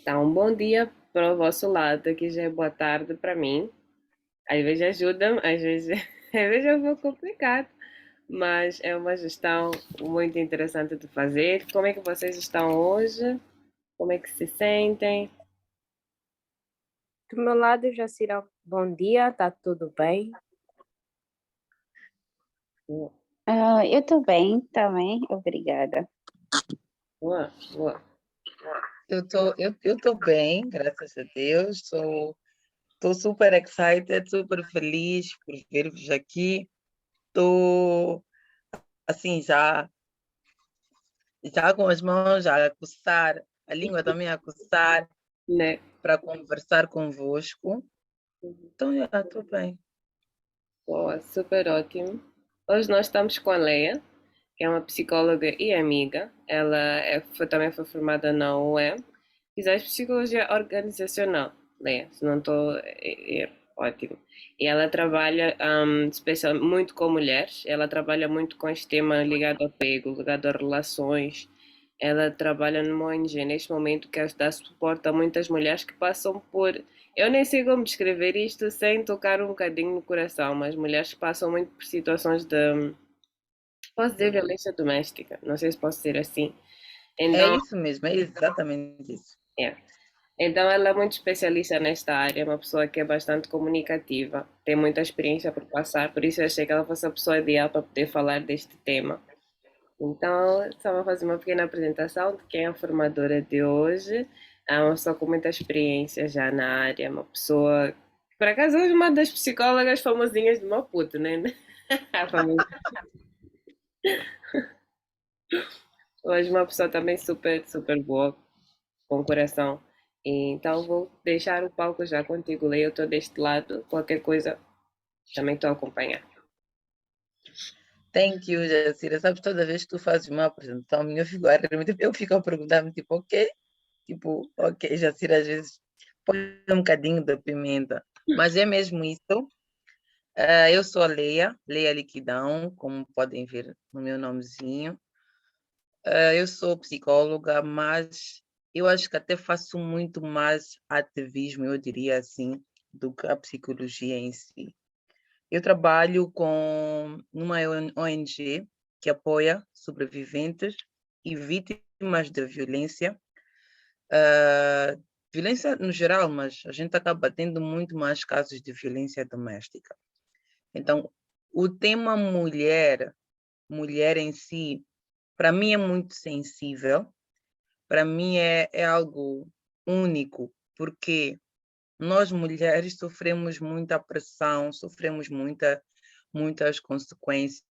Está um bom dia para o vosso lado, aqui já é boa tarde para mim. Às vezes ajuda, às vezes, às vezes é um pouco complicado, mas é uma gestão muito interessante de fazer. Como é que vocês estão hoje? Como é que se sentem? Do meu lado, Jacira, bom dia, tá tudo bem? Boa, Eu estou bem também, obrigada. boa, boa. Eu tô bem, graças a Deus. Estou super excited, super feliz por ver-vos aqui. Estou assim já com as mãos a coçar, a língua também a coçar Né? para conversar convosco. Então já estou bem. Boa, super ótimo. Hoje nós estamos com a Leia, que é uma psicóloga e amiga. Ela também foi formada na UEM. Fizeste psicologia organizacional, Leia, se não estou erro. Ótimo. E ela trabalha muito com mulheres. Ela trabalha muito com este tema ligado ao apego, ligado a relações. Ela trabalha numa ONG neste momento que dá suporte a muitas mulheres que passam por. Eu nem sei como descrever isto sem tocar um bocadinho no coração, mas mulheres que passam muito por situações de. Posso dizer violência doméstica, não sei se posso dizer assim. É Então, isso mesmo, é exatamente isso. é. Então, ela é muito especialista nesta área, é uma pessoa que é bastante comunicativa, tem muita experiência por passar, por isso eu achei que ela fosse a pessoa ideal para poder falar deste tema. Então, só vou fazer uma pequena apresentação de quem é a formadora de hoje. É uma pessoa com muita experiência já na área, uma pessoa, por acaso, é uma das psicólogas famosinhas de Maputo, né? A família. Hoje uma pessoa também super, super boa, com coração. E então vou deixar o palco já contigo, Leia. Eu estou deste lado, qualquer coisa também estou a acompanhar. Thank you, Jacira. Sabes, toda vez que tu fazes uma apresentação minha, eu fico a perguntar-me, tipo, ok? Tipo, ok, Jacira às vezes põe um bocadinho de pimenta. Mas é mesmo isso. Eu sou a Leia, Leia Liquidão, como podem ver no meu nomezinho. Eu sou psicóloga, mas eu acho que até faço muito mais ativismo, eu diria assim, do que a psicologia em si. Eu trabalho numa ONG que apoia sobreviventes e vítimas de violência, violência no geral, mas a gente acaba tendo muito mais casos de violência doméstica. Então, o tema mulher em si, para mim é muito sensível, para mim é algo único, porque nós mulheres sofremos muita pressão, sofremos muitas consequências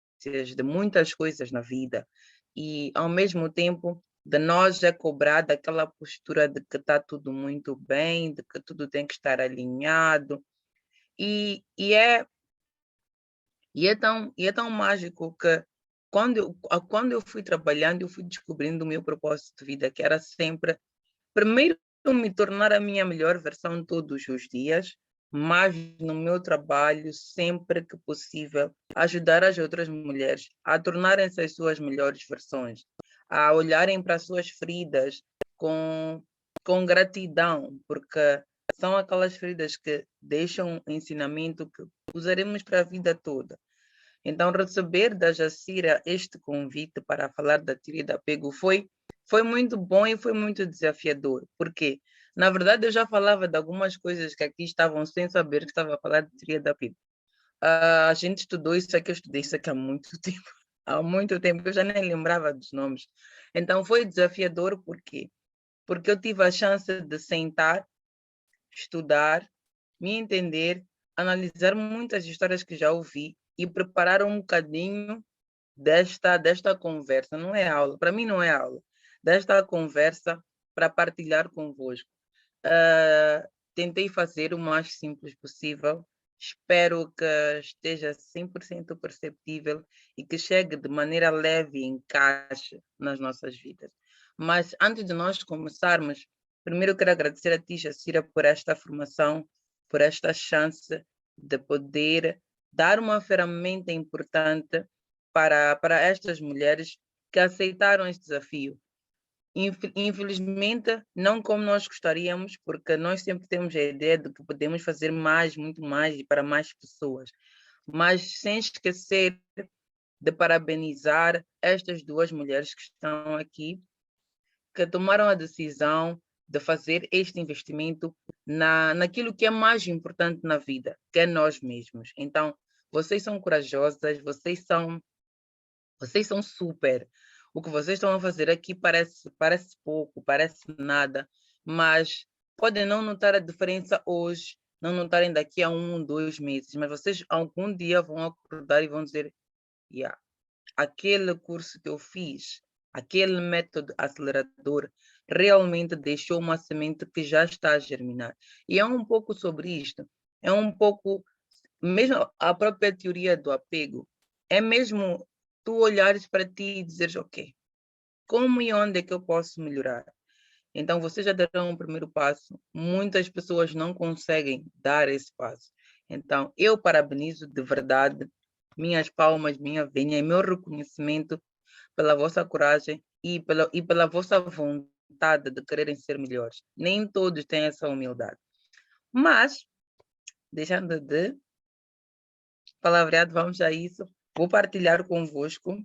de muitas coisas na vida. E, ao mesmo tempo, de nós é cobrada aquela postura de que está tudo muito bem, de que tudo tem que estar alinhado. E, e, é, e é tão mágico que quando eu fui trabalhando, eu fui descobrindo o meu propósito de vida, que era sempre, primeiro, me tornar a minha melhor versão todos os dias, mas no meu trabalho, sempre que possível, ajudar as outras mulheres a tornarem-se as suas melhores versões, a olharem para as suas feridas com, com gratidão, porque são aquelas feridas que deixam um ensinamento que usaremos para a vida toda. Então, receber da Jacira este convite para falar da teoria do apego foi muito bom e foi muito desafiador, porque, na verdade, eu já falava de algumas coisas que aqui estavam sem saber que estava a falar de teoria do apego. A gente estudou isso aqui, eu estudei isso aqui há muito tempo. Há muito tempo, eu já nem lembrava dos nomes. Então, foi desafiador, por quê? Porque eu tive a chance de sentar, estudar, me entender, analisar muitas histórias que já ouvi e preparar um bocadinho desta conversa. Não é aula, para mim não é aula. Desta conversa para partilhar convosco. Tentei fazer o mais simples possível. Espero que esteja 100% perceptível e que chegue de maneira leve e encaixe nas nossas vidas. Mas antes de nós começarmos, primeiro eu quero agradecer a ti, Jacira, por esta formação, por esta chance de poder dar uma ferramenta importante para estas mulheres que aceitaram este desafio. Infelizmente, não como nós gostaríamos, porque nós sempre temos a ideia de que podemos fazer mais, muito mais e para mais pessoas, mas sem esquecer de parabenizar estas duas mulheres que estão aqui, que tomaram a decisão de fazer este investimento naquilo que é mais importante na vida, que é nós mesmos. Então, vocês são corajosas, vocês são super. O que vocês estão a fazer aqui parece pouco, parece nada, mas podem não notar a diferença hoje, não notarem daqui a 1, 2 meses, mas vocês algum dia vão acordar e vão dizer, yeah, aquele curso que eu fiz, aquele método acelerador, realmente deixou uma semente que já está a germinar. E é um pouco sobre isto. É um pouco, mesmo a própria teoria do apego, é mesmo tu olhares para ti e dizeres, ok, como e onde é que eu posso melhorar? Então, vocês já deram o primeiro passo. Muitas pessoas não conseguem dar esse passo. Então, eu parabenizo de verdade, minhas palmas, minha vênia e meu reconhecimento pela vossa coragem e pela vossa vontade de quererem ser melhores. Nem todos têm essa humildade. Mas, deixando de palavreado, vamos a isso. Vou partilhar convosco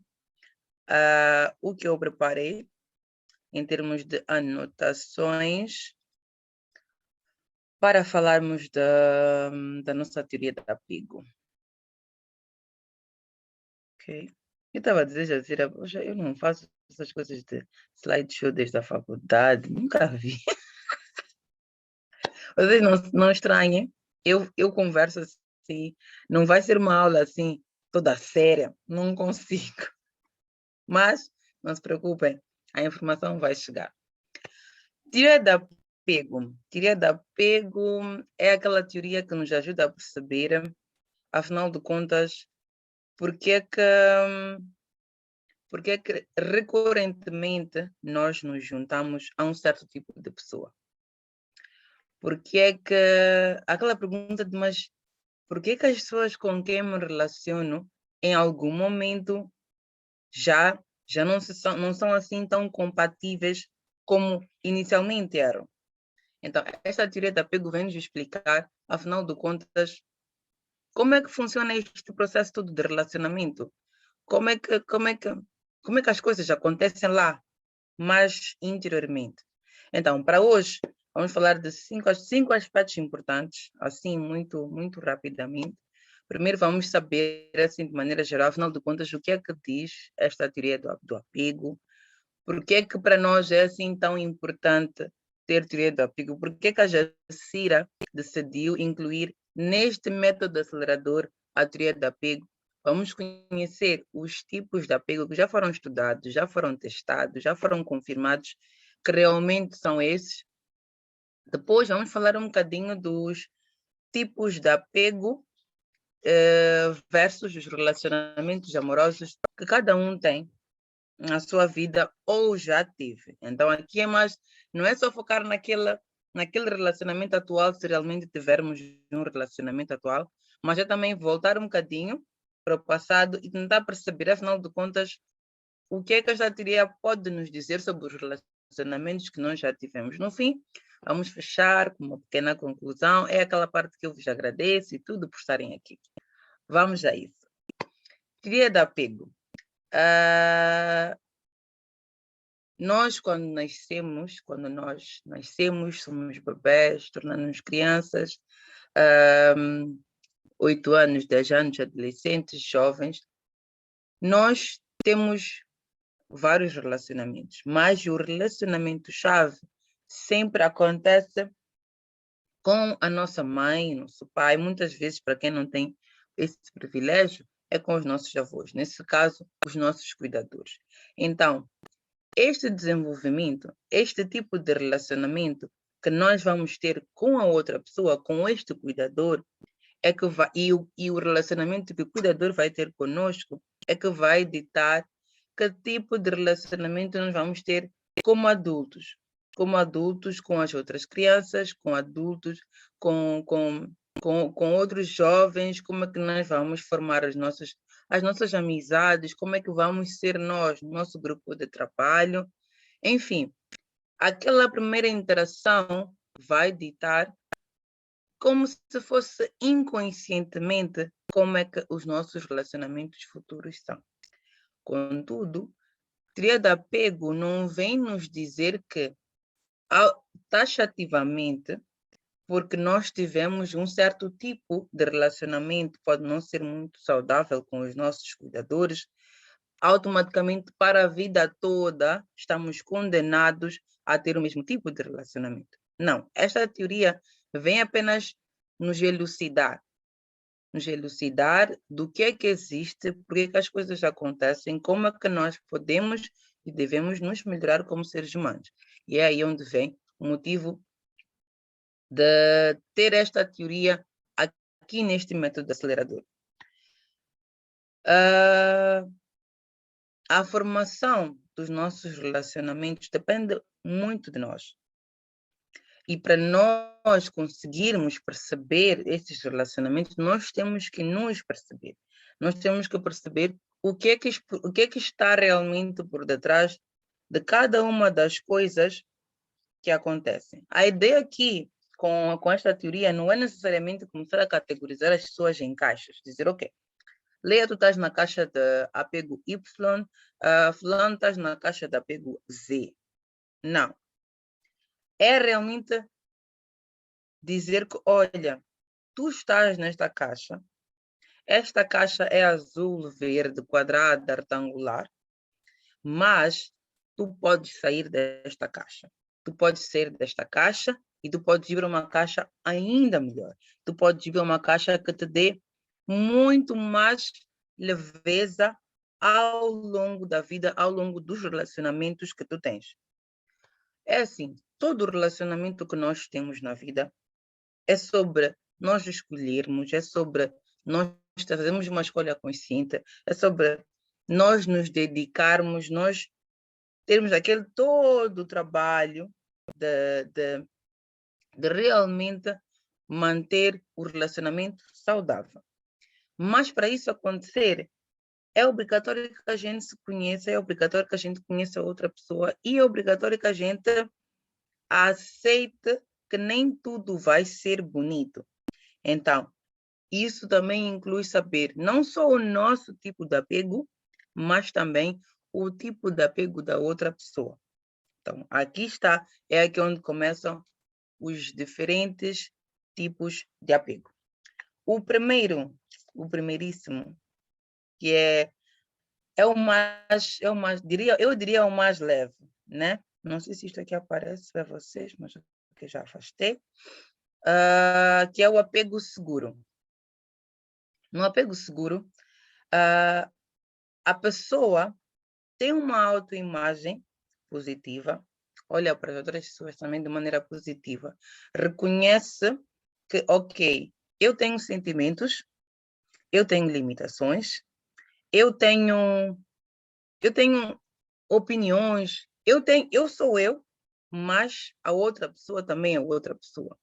o que eu preparei em termos de anotações para falarmos da nossa teoria de apego. Ok? Eu estava a dizer, Jazira, eu não faço essas coisas de slideshow desde a faculdade, nunca vi. Vocês não estranhem, eu converso assim, não vai ser uma aula assim, toda séria, não consigo. Mas, não se preocupem, a informação vai chegar. Teoria de apego. Teoria de apego é aquela teoria que nos ajuda a perceber, afinal de contas, porque é que recorrentemente nós nos juntamos a um certo tipo de pessoa. Porque é que aquela pergunta de, mas por que as pessoas com quem me relaciono em algum momento já não são assim tão compatíveis como inicialmente eram? Então, esta teoria de apego vem nos explicar, afinal de contas, como é que funciona este processo todo de relacionamento? Como é que as coisas acontecem lá, mais interiormente? Então, para hoje, vamos falar de cinco aspectos importantes, assim, muito, muito rapidamente. Primeiro, vamos saber, assim, de maneira geral, afinal de contas, o que é que diz esta teoria do apego? Por que é que para nós é assim tão importante ter teoria do apego? Por que é que a Jacira decidiu incluir neste método acelerador a teoria do apego? Vamos conhecer os tipos de apego que já foram estudados, já foram testados, já foram confirmados que realmente são esses. Depois vamos falar um bocadinho dos tipos de apego versus os relacionamentos amorosos que cada um tem na sua vida ou já tive. Então aqui é mais, não é só focar naquele relacionamento atual, se realmente tivermos um relacionamento atual, mas é também voltar um bocadinho para o passado e tentar perceber, afinal de contas, o que é que esta teoria pode nos dizer sobre os relacionamentos que nós já tivemos. No fim, vamos fechar com uma pequena conclusão. É aquela parte que eu vos agradeço e tudo por estarem aqui. Vamos a isso. Teoria de apego. Nós, quando nós nascemos, somos bebés, tornamos crianças, 8 anos, 10 anos, adolescentes, jovens, nós temos vários relacionamentos, mas o relacionamento-chave sempre acontece com a nossa mãe, nosso pai, muitas vezes, para quem não tem esse privilégio, é com os nossos avós, nesse caso, os nossos cuidadores. Então, este desenvolvimento, este tipo de relacionamento que nós vamos ter com a outra pessoa, com este cuidador, é que e o relacionamento que o cuidador vai ter conosco é que vai ditar que tipo de relacionamento nós vamos ter como adultos. Como adultos, com as outras crianças, com adultos, com outros jovens, como é que nós vamos formar as nossas amizades, como é que vamos ser nós, nosso grupo de trabalho. Enfim, aquela primeira interação vai ditar como se fosse inconscientemente como é que os nossos relacionamentos futuros são. Contudo, teoria de apego não vem nos dizer que taxativamente, porque nós tivemos um certo tipo de relacionamento, pode não ser muito saudável com os nossos cuidadores, automaticamente para a vida toda estamos condenados a ter o mesmo tipo de relacionamento. Não, esta teoria vem apenas nos elucidar do que é que existe, por que as coisas acontecem, como é que nós podemos e devemos nos melhorar como seres humanos. E é aí onde vem o motivo de ter esta teoria aqui neste método acelerador. A formação dos nossos relacionamentos depende muito de nós. E para nós conseguirmos perceber esses relacionamentos, nós temos que nos perceber. Nós temos que perceber o que é que está realmente por detrás de cada uma das coisas que acontecem. A ideia aqui com esta teoria não é necessariamente começar a categorizar as pessoas em caixas, dizer, ok, Leia, tu estás na caixa de apego Y, fulano estás na caixa de apego Z. Não. É realmente dizer que, olha, tu estás nesta caixa, esta caixa é azul, verde, quadrada, retangular, mas tu podes sair desta caixa. Tu podes sair desta caixa e tu podes ir para uma caixa ainda melhor. Tu podes ir para uma caixa que te dê muito mais leveza ao longo da vida, ao longo dos relacionamentos que tu tens. É assim, todo relacionamento que nós temos na vida é sobre nós escolhermos, é sobre nós fazermos uma escolha consciente, é sobre nós nos dedicarmos, nós termos aquele todo o trabalho de realmente manter o relacionamento saudável. Mas para isso acontecer, é obrigatório que a gente se conheça, é obrigatório que a gente conheça outra pessoa e é obrigatório que a gente aceite que nem tudo vai ser bonito. Então, isso também inclui saber não só o nosso tipo de apego, mas também o tipo de apego da outra pessoa. Então, aqui está, é aqui onde começam os diferentes tipos de apego. O primeiríssimo, que eu diria o mais leve, né? Não sei se isto aqui aparece para vocês, mas que já afastei, que é o apego seguro. No apego seguro, a pessoa tem uma autoimagem positiva, olha para as outras pessoas também de maneira positiva, reconhece que, ok, eu tenho sentimentos, eu tenho limitações, eu tenho opiniões, eu sou eu, mas a outra pessoa também é outra pessoa.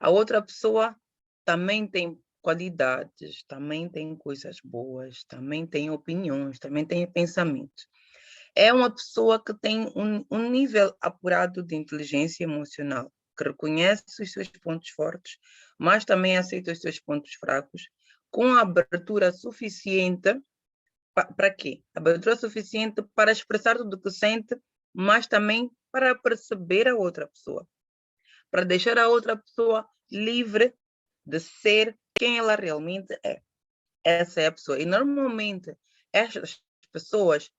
A outra pessoa também tem qualidades, também tem coisas boas, também tem opiniões, também tem pensamentos. É uma pessoa que tem um nível apurado de inteligência emocional, que reconhece os seus pontos fortes, mas também aceita os seus pontos fracos, com abertura suficiente para quê? Abertura suficiente para expressar tudo o que sente, mas também para perceber a outra pessoa, para deixar a outra pessoa livre de ser quem ela realmente é. Essa é a pessoa. E normalmente estas pessoas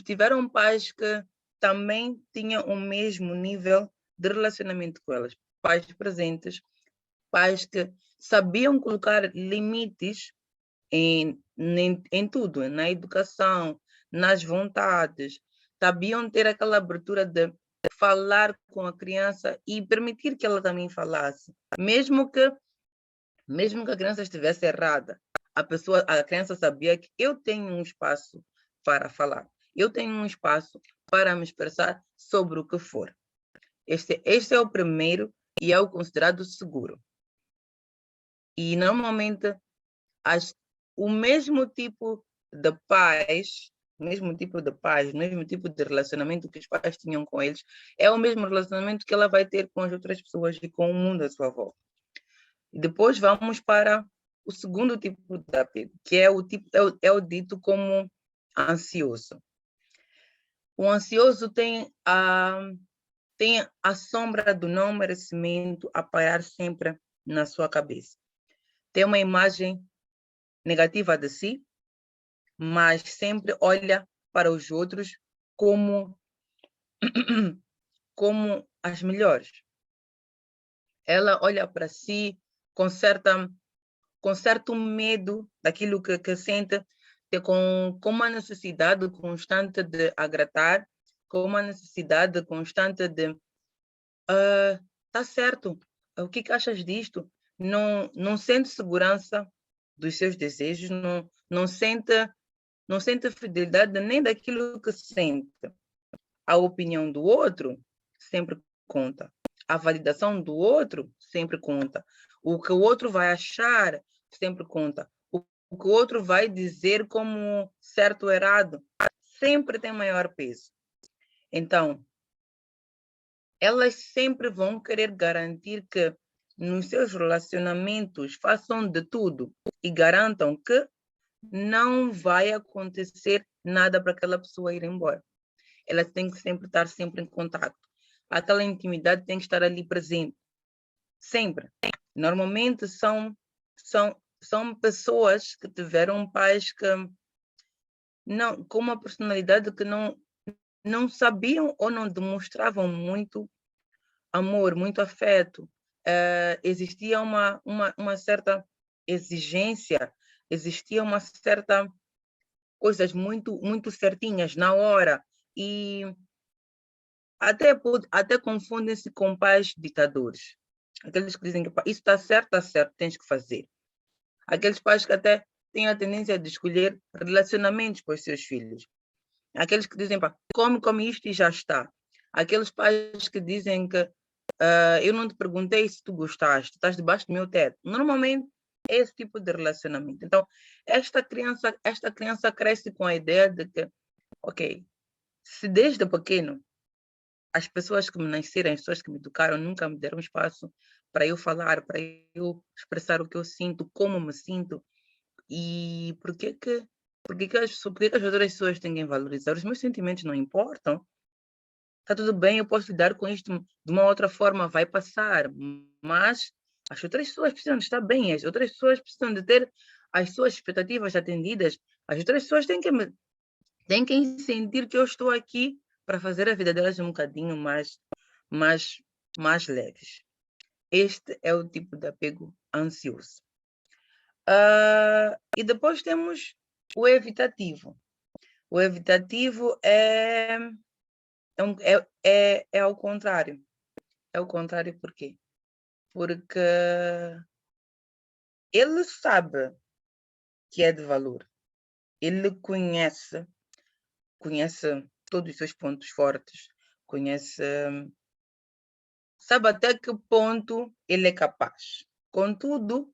tiveram pais que também tinham o mesmo nível de relacionamento com elas. Pais presentes, pais que sabiam colocar limites em tudo, na educação, nas vontades, sabiam ter aquela abertura de falar com a criança e permitir que ela também falasse, mesmo que a criança estivesse errada, a criança sabia que eu tenho um espaço para falar, eu tenho um espaço para me expressar sobre o que for. Este é o primeiro e é o considerado seguro. E normalmente o mesmo tipo de pais o mesmo tipo de paz, o mesmo tipo de relacionamento que os pais tinham com eles, é o mesmo relacionamento que ela vai ter com as outras pessoas e com o mundo à sua volta. E depois vamos para o segundo tipo de apego, que é o dito como ansioso. O ansioso tem a sombra do não merecimento a pairar sempre na sua cabeça. Tem uma imagem negativa de si, mas sempre olha para os outros como, como as melhores. Ela olha para si com certo medo daquilo que sente, com uma necessidade constante de agradar, com uma necessidade constante de tá certo, o que achas disto? Não sente segurança dos seus desejos, não sente fidelidade nem daquilo que sente. A opinião do outro sempre conta. A validação do outro sempre conta. O que o outro vai achar sempre conta. O que o outro vai dizer como certo ou errado sempre tem maior peso. Então, elas sempre vão querer garantir que nos seus relacionamentos façam de tudo e garantam que não vai acontecer nada para aquela pessoa ir embora. Elas têm que sempre estar sempre em contato. Aquela intimidade tem que estar ali presente. Sempre. Normalmente são pessoas que tiveram pais que com uma personalidade que não sabiam ou não demonstravam muito amor, muito afeto. Existia uma certa exigência, existia uma certa coisas muito certinhas na hora e até confundem-se com pais ditadores. Aqueles que dizem que isso está certo, tens que fazer. Aqueles pais que até têm a tendência de escolher relacionamentos para os seus filhos. Aqueles que dizem, come isto e já está. Aqueles pais que dizem que eu não te perguntei se tu gostaste, estás debaixo do meu teto. Normalmente é esse tipo de relacionamento. Então, esta criança cresce com a ideia de que, ok, se desde pequeno as pessoas que me nasceram, as pessoas que me educaram, nunca me deram espaço para eu falar, para eu expressar o que eu sinto, como me sinto, e por que as outras pessoas têm que valorizar? Os meus sentimentos não importam. Está tudo bem, eu posso lidar com isto de uma outra forma, vai passar, mas as outras pessoas precisam de estar bem, as outras pessoas precisam de ter as suas expectativas atendidas, as outras pessoas têm que sentir que eu estou aqui para fazer a vida delas um bocadinho mais leves. Este é o tipo de apego ansioso. E depois temos o evitativo. O evitativo é ao contrário. É o contrário por quê? Porque ele sabe que é de valor. Ele conhece todos os seus pontos fortes, sabe até que ponto ele é capaz. Contudo,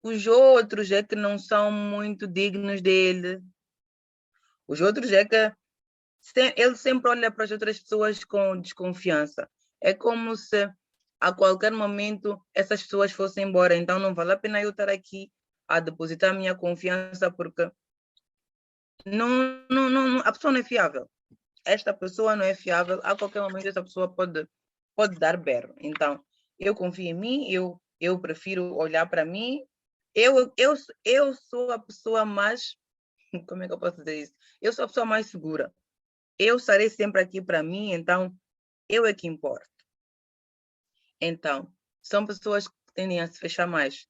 os outros é que não são muito dignos dele. Os outros é que ele sempre olha para as outras pessoas com desconfiança. É como se a qualquer momento essas pessoas fossem embora. Então não vale a pena eu estar aqui a depositar minha confiança porque a pessoa não é fiável. Esta pessoa não é fiável. A qualquer momento essa pessoa pode dar berro. Então eu confio em mim, eu prefiro olhar para mim. Eu sou a pessoa mais... Como é que eu posso dizer isso? Eu sou a pessoa mais segura. Eu estarei sempre aqui para mim, então eu é que importo. Então, são pessoas que tendem a se fechar mais.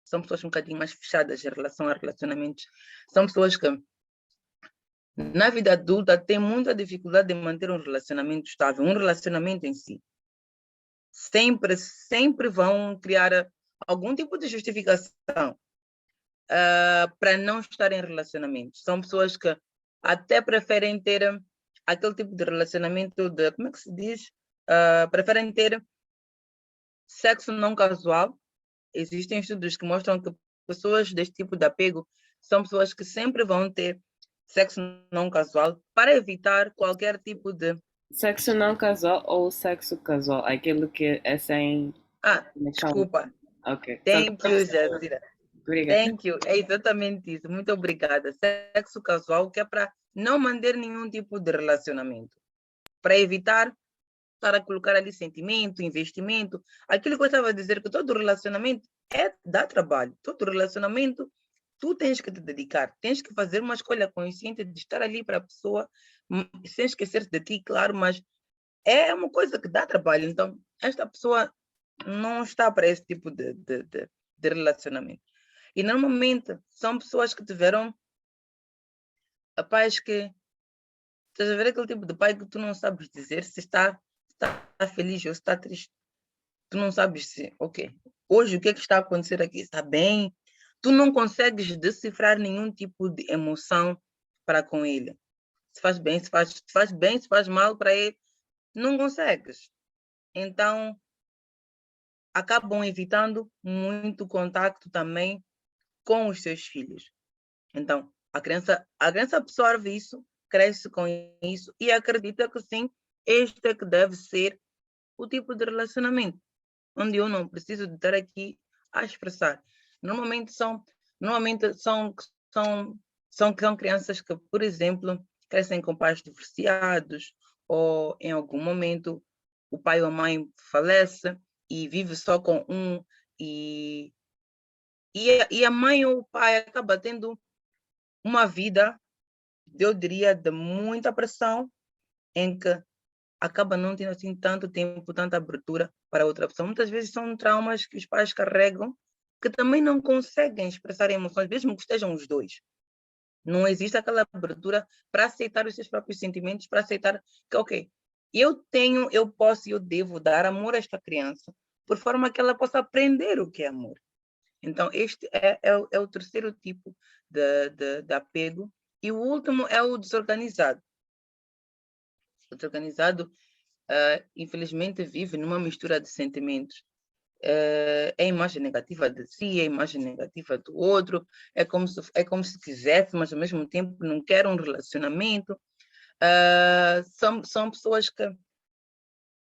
São pessoas um bocadinho mais fechadas em relação a relacionamentos. São pessoas que, na vida adulta, têm muita dificuldade de manter um relacionamento estável, um relacionamento em si. Sempre vão criar algum tipo de justificação para não estar em relacionamentos. São pessoas que até preferem ter aquele tipo de relacionamento de, como é que se diz? Preferem ter sexo não casual. Existem estudos que mostram que pessoas deste tipo de apego são pessoas que sempre vão ter sexo não casual, para evitar qualquer tipo de... Sexo não casual ou sexo casual? Aquilo que é sem conexão. Desculpa. Ok. Só Thank you, Jazira. Obrigada. Thank you. É exatamente isso. Muito obrigada. Sexo casual, que é para não manter nenhum tipo de relacionamento. Para evitar estar a colocar ali sentimento, investimento. Aquilo que eu estava a dizer, que todo relacionamento dá trabalho. Todo relacionamento, tu tens que te dedicar. Tens que fazer uma escolha consciente de estar ali para a pessoa, sem esquecer de ti, claro, mas é uma coisa que dá trabalho. Então, esta pessoa não está para esse tipo de relacionamento. E normalmente são pessoas que tiveram pais que... Estás a ver aquele tipo de pai que tu não sabes dizer se está feliz ou se está triste. Tu não sabes se, ok, hoje o que é que está a acontecer aqui? Está bem? Tu não consegues decifrar nenhum tipo de emoção para com ele. Se faz bem, se faz bem, se faz mal para ele, não consegues. Então, acabam evitando muito contato também com os seus filhos. Então, a criança absorve isso, cresce com isso e acredita que sim, este é que deve ser o tipo de relacionamento, onde eu não preciso de estar aqui a expressar. Normalmente são crianças que, por exemplo, crescem com pais divorciados ou em algum momento o pai ou a mãe falece e vive só com um e a mãe ou o pai acaba tendo uma vida, eu diria, de muita pressão, em que acaba não tendo assim tanto tempo, tanta abertura para outra pessoa. Muitas vezes são traumas que os pais carregam, que também não conseguem expressar emoções, mesmo que estejam os dois. Não existe aquela abertura para aceitar os seus próprios sentimentos, para aceitar que, ok, eu posso e eu devo dar amor a esta criança, por forma que ela possa aprender o que é amor. Então, este é o terceiro tipo de apego. E o último é o desorganizado. O desorganizado, infelizmente, vive numa mistura de sentimentos. É a imagem negativa de si, é a imagem negativa do outro, é como se quisesse, mas ao mesmo tempo não quer um relacionamento. São pessoas que,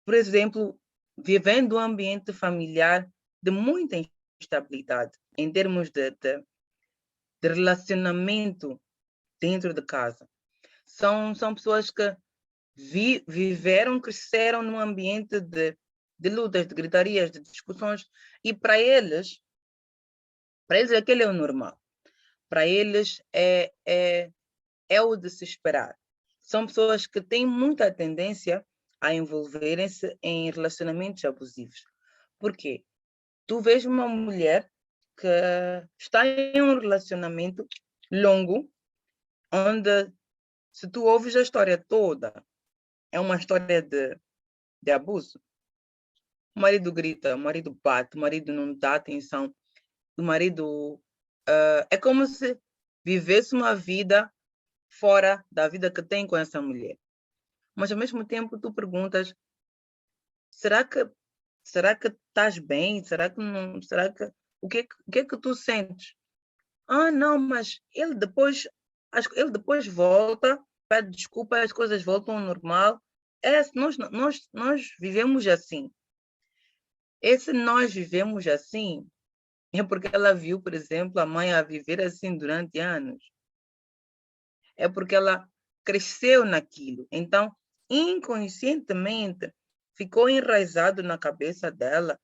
por exemplo, vivendo um ambiente familiar de muita instabilidade, em termos de relacionamento dentro de casa. São pessoas que viveram, cresceram num ambiente de lutas, de gritarias, de discussões, e para eles aquele é o normal. Para eles é o de se esperar. São pessoas que têm muita tendência a envolverem-se em relacionamentos abusivos. Por quê? Tu vês uma mulher que está em um relacionamento longo, onde, se tu ouves a história toda, é uma história de abuso. O marido grita, o marido bate, o marido não dá atenção, o marido... é como se vivesse uma vida fora da vida que tem com essa mulher. Mas, ao mesmo tempo, tu perguntas, será que estás bem? Será que não? O que é que tu sentes? Não, mas ele depois volta, pede desculpa, as coisas voltam ao normal. Nós vivemos assim. Esse nós vivemos assim é porque ela viu, por exemplo, a mãe a viver assim durante anos. É porque ela cresceu naquilo. Então, inconscientemente, ficou enraizado na cabeça dela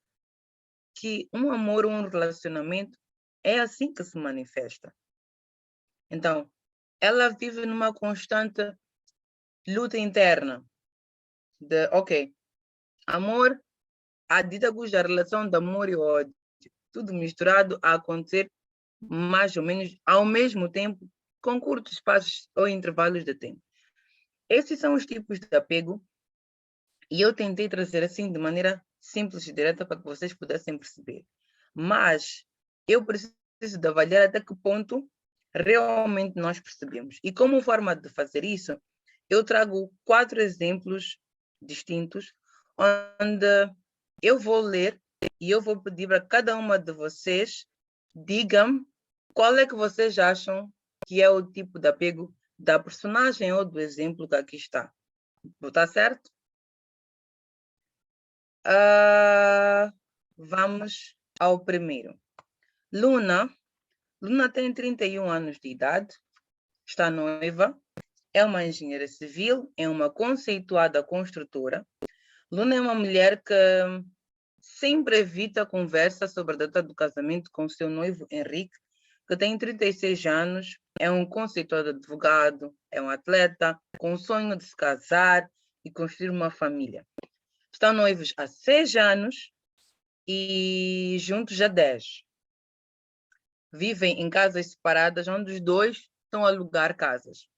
que um amor ou um relacionamento é assim que se manifesta. Então, ela vive numa constante luta interna de, ok, amor, a dídagos da relação de amor e ódio, tudo misturado a acontecer mais ou menos ao mesmo tempo, com curtos espaços ou intervalos de tempo. Esses são os tipos de apego e eu tentei trazer assim de maneira simples e direta para que vocês pudessem perceber. Mas eu preciso de avaliar até que ponto realmente nós percebemos. E como forma de fazer isso, eu trago 4 exemplos distintos, onde eu vou ler e eu vou pedir para cada uma de vocês digam qual é que vocês acham que é o tipo de apego da personagem ou do exemplo que aqui está. Está certo? Vamos ao primeiro. Luna tem 31 anos de idade, está noiva, é uma engenheira civil, é uma conceituada construtora. Luna é uma mulher que sempre evita conversa sobre a data do casamento com seu noivo Henrique, que tem 36 anos, é um conceituado advogado, é um atleta com o sonho de se casar e construir uma família. Estão noivos há 6 anos e juntos há 10. Vivem em casas separadas, onde os dois estão a alugar casas.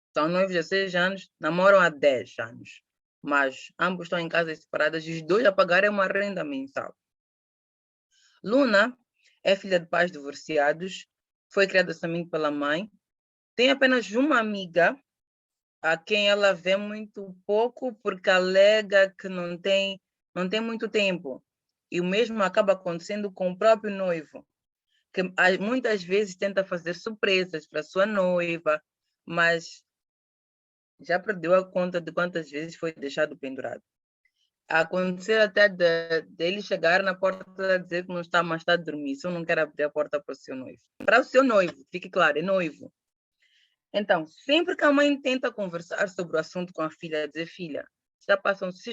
Estão noivos há 6 anos, namoram há 10 anos. Mas ambos estão em casas separadas e os dois a pagarem uma renda mensal. Luna é filha de pais divorciados, foi criada somente pela mãe, tem apenas uma amiga a quem ela vê muito pouco porque alega que não tem muito tempo. E o mesmo acaba acontecendo com o próprio noivo, que muitas vezes tenta fazer surpresas para sua noiva, mas já perdeu a conta de quantas vezes foi deixado pendurado. Acontecer até dele chegar na porta e dizer que não está, mas está a dormir. Se eu não quero abrir a porta para o seu noivo. Para o seu noivo, fique claro, é noivo. Então, sempre que a mãe tenta conversar sobre o assunto com a filha, dizer, filha, já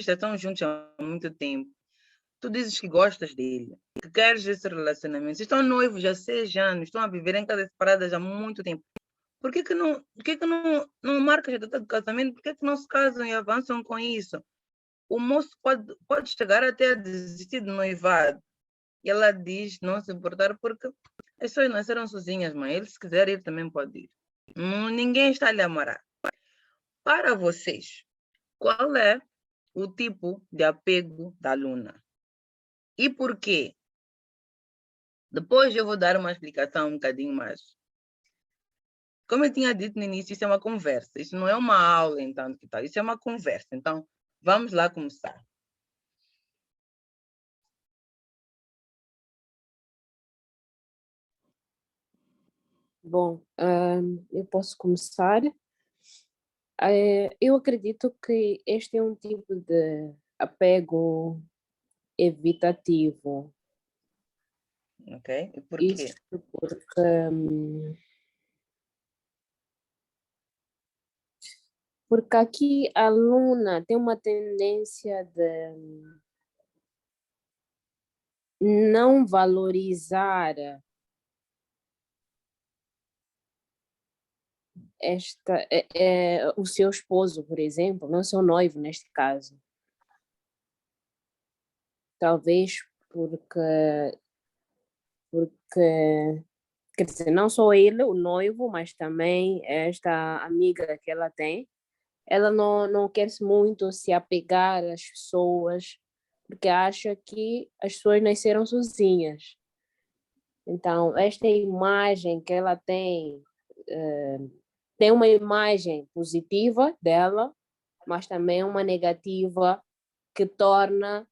estão juntos há muito tempo. Tu dizes que gostas dele, que queres esse relacionamento. Estão noivos há 6 anos, estão a viver em casas separadas há muito tempo. Por que não marcas a data do casamento? Por que não se casam e avançam com isso? O moço pode chegar até a desistir do noivado. E ela diz não se importar porque as pessoas nasceram sozinhas, mãe. Ele, se quiser ir, também pode ir. Ninguém está a lhe amarrar. Para vocês, qual é o tipo de apego da Luna? E por quê? Depois eu vou dar uma explicação um bocadinho mais. Como eu tinha dito no início, isso é uma conversa. Isso não é uma aula, então, que tal? Isso é uma conversa. Então, vamos lá começar. Bom, eu posso começar. Eu acredito que este é um tipo de apego evitativo. Ok? E por quê? Isso porque aqui a Luna tem uma tendência de não valorizar o seu esposo, por exemplo, não seu noivo neste caso. Talvez porque, quer dizer, não só ele, o noivo, mas também esta amiga que ela tem, ela não quer muito se apegar às pessoas, porque acha que as pessoas nasceram sozinhas. Então, esta imagem que ela tem uma imagem positiva dela, mas também uma negativa que torna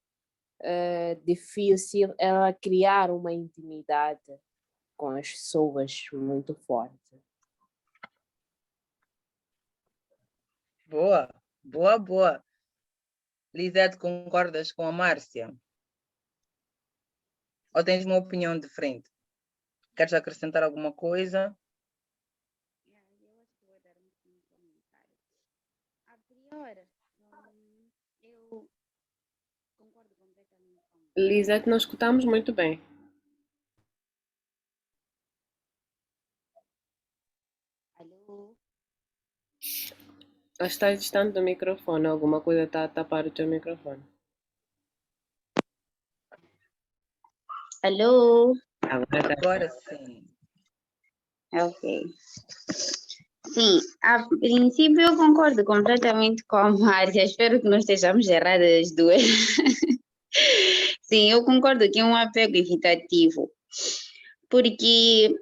difícil ela criar uma intimidade com as pessoas muito forte. Boa, boa, boa. Lisete, concordas com a Márcia? Ou tens uma opinião diferente? Queres acrescentar alguma coisa? Eu concordo completamente com Lisete, não escutamos muito bem. Alô? Acho que estás distante do microfone. Alguma coisa está a tapar o teu microfone. Alô? Agora está. Agora sim. Ok. Sim, a princípio eu concordo completamente com a Márcia. Espero que não estejamos erradas as duas. Sim, eu concordo que é um apego evitativo. Porque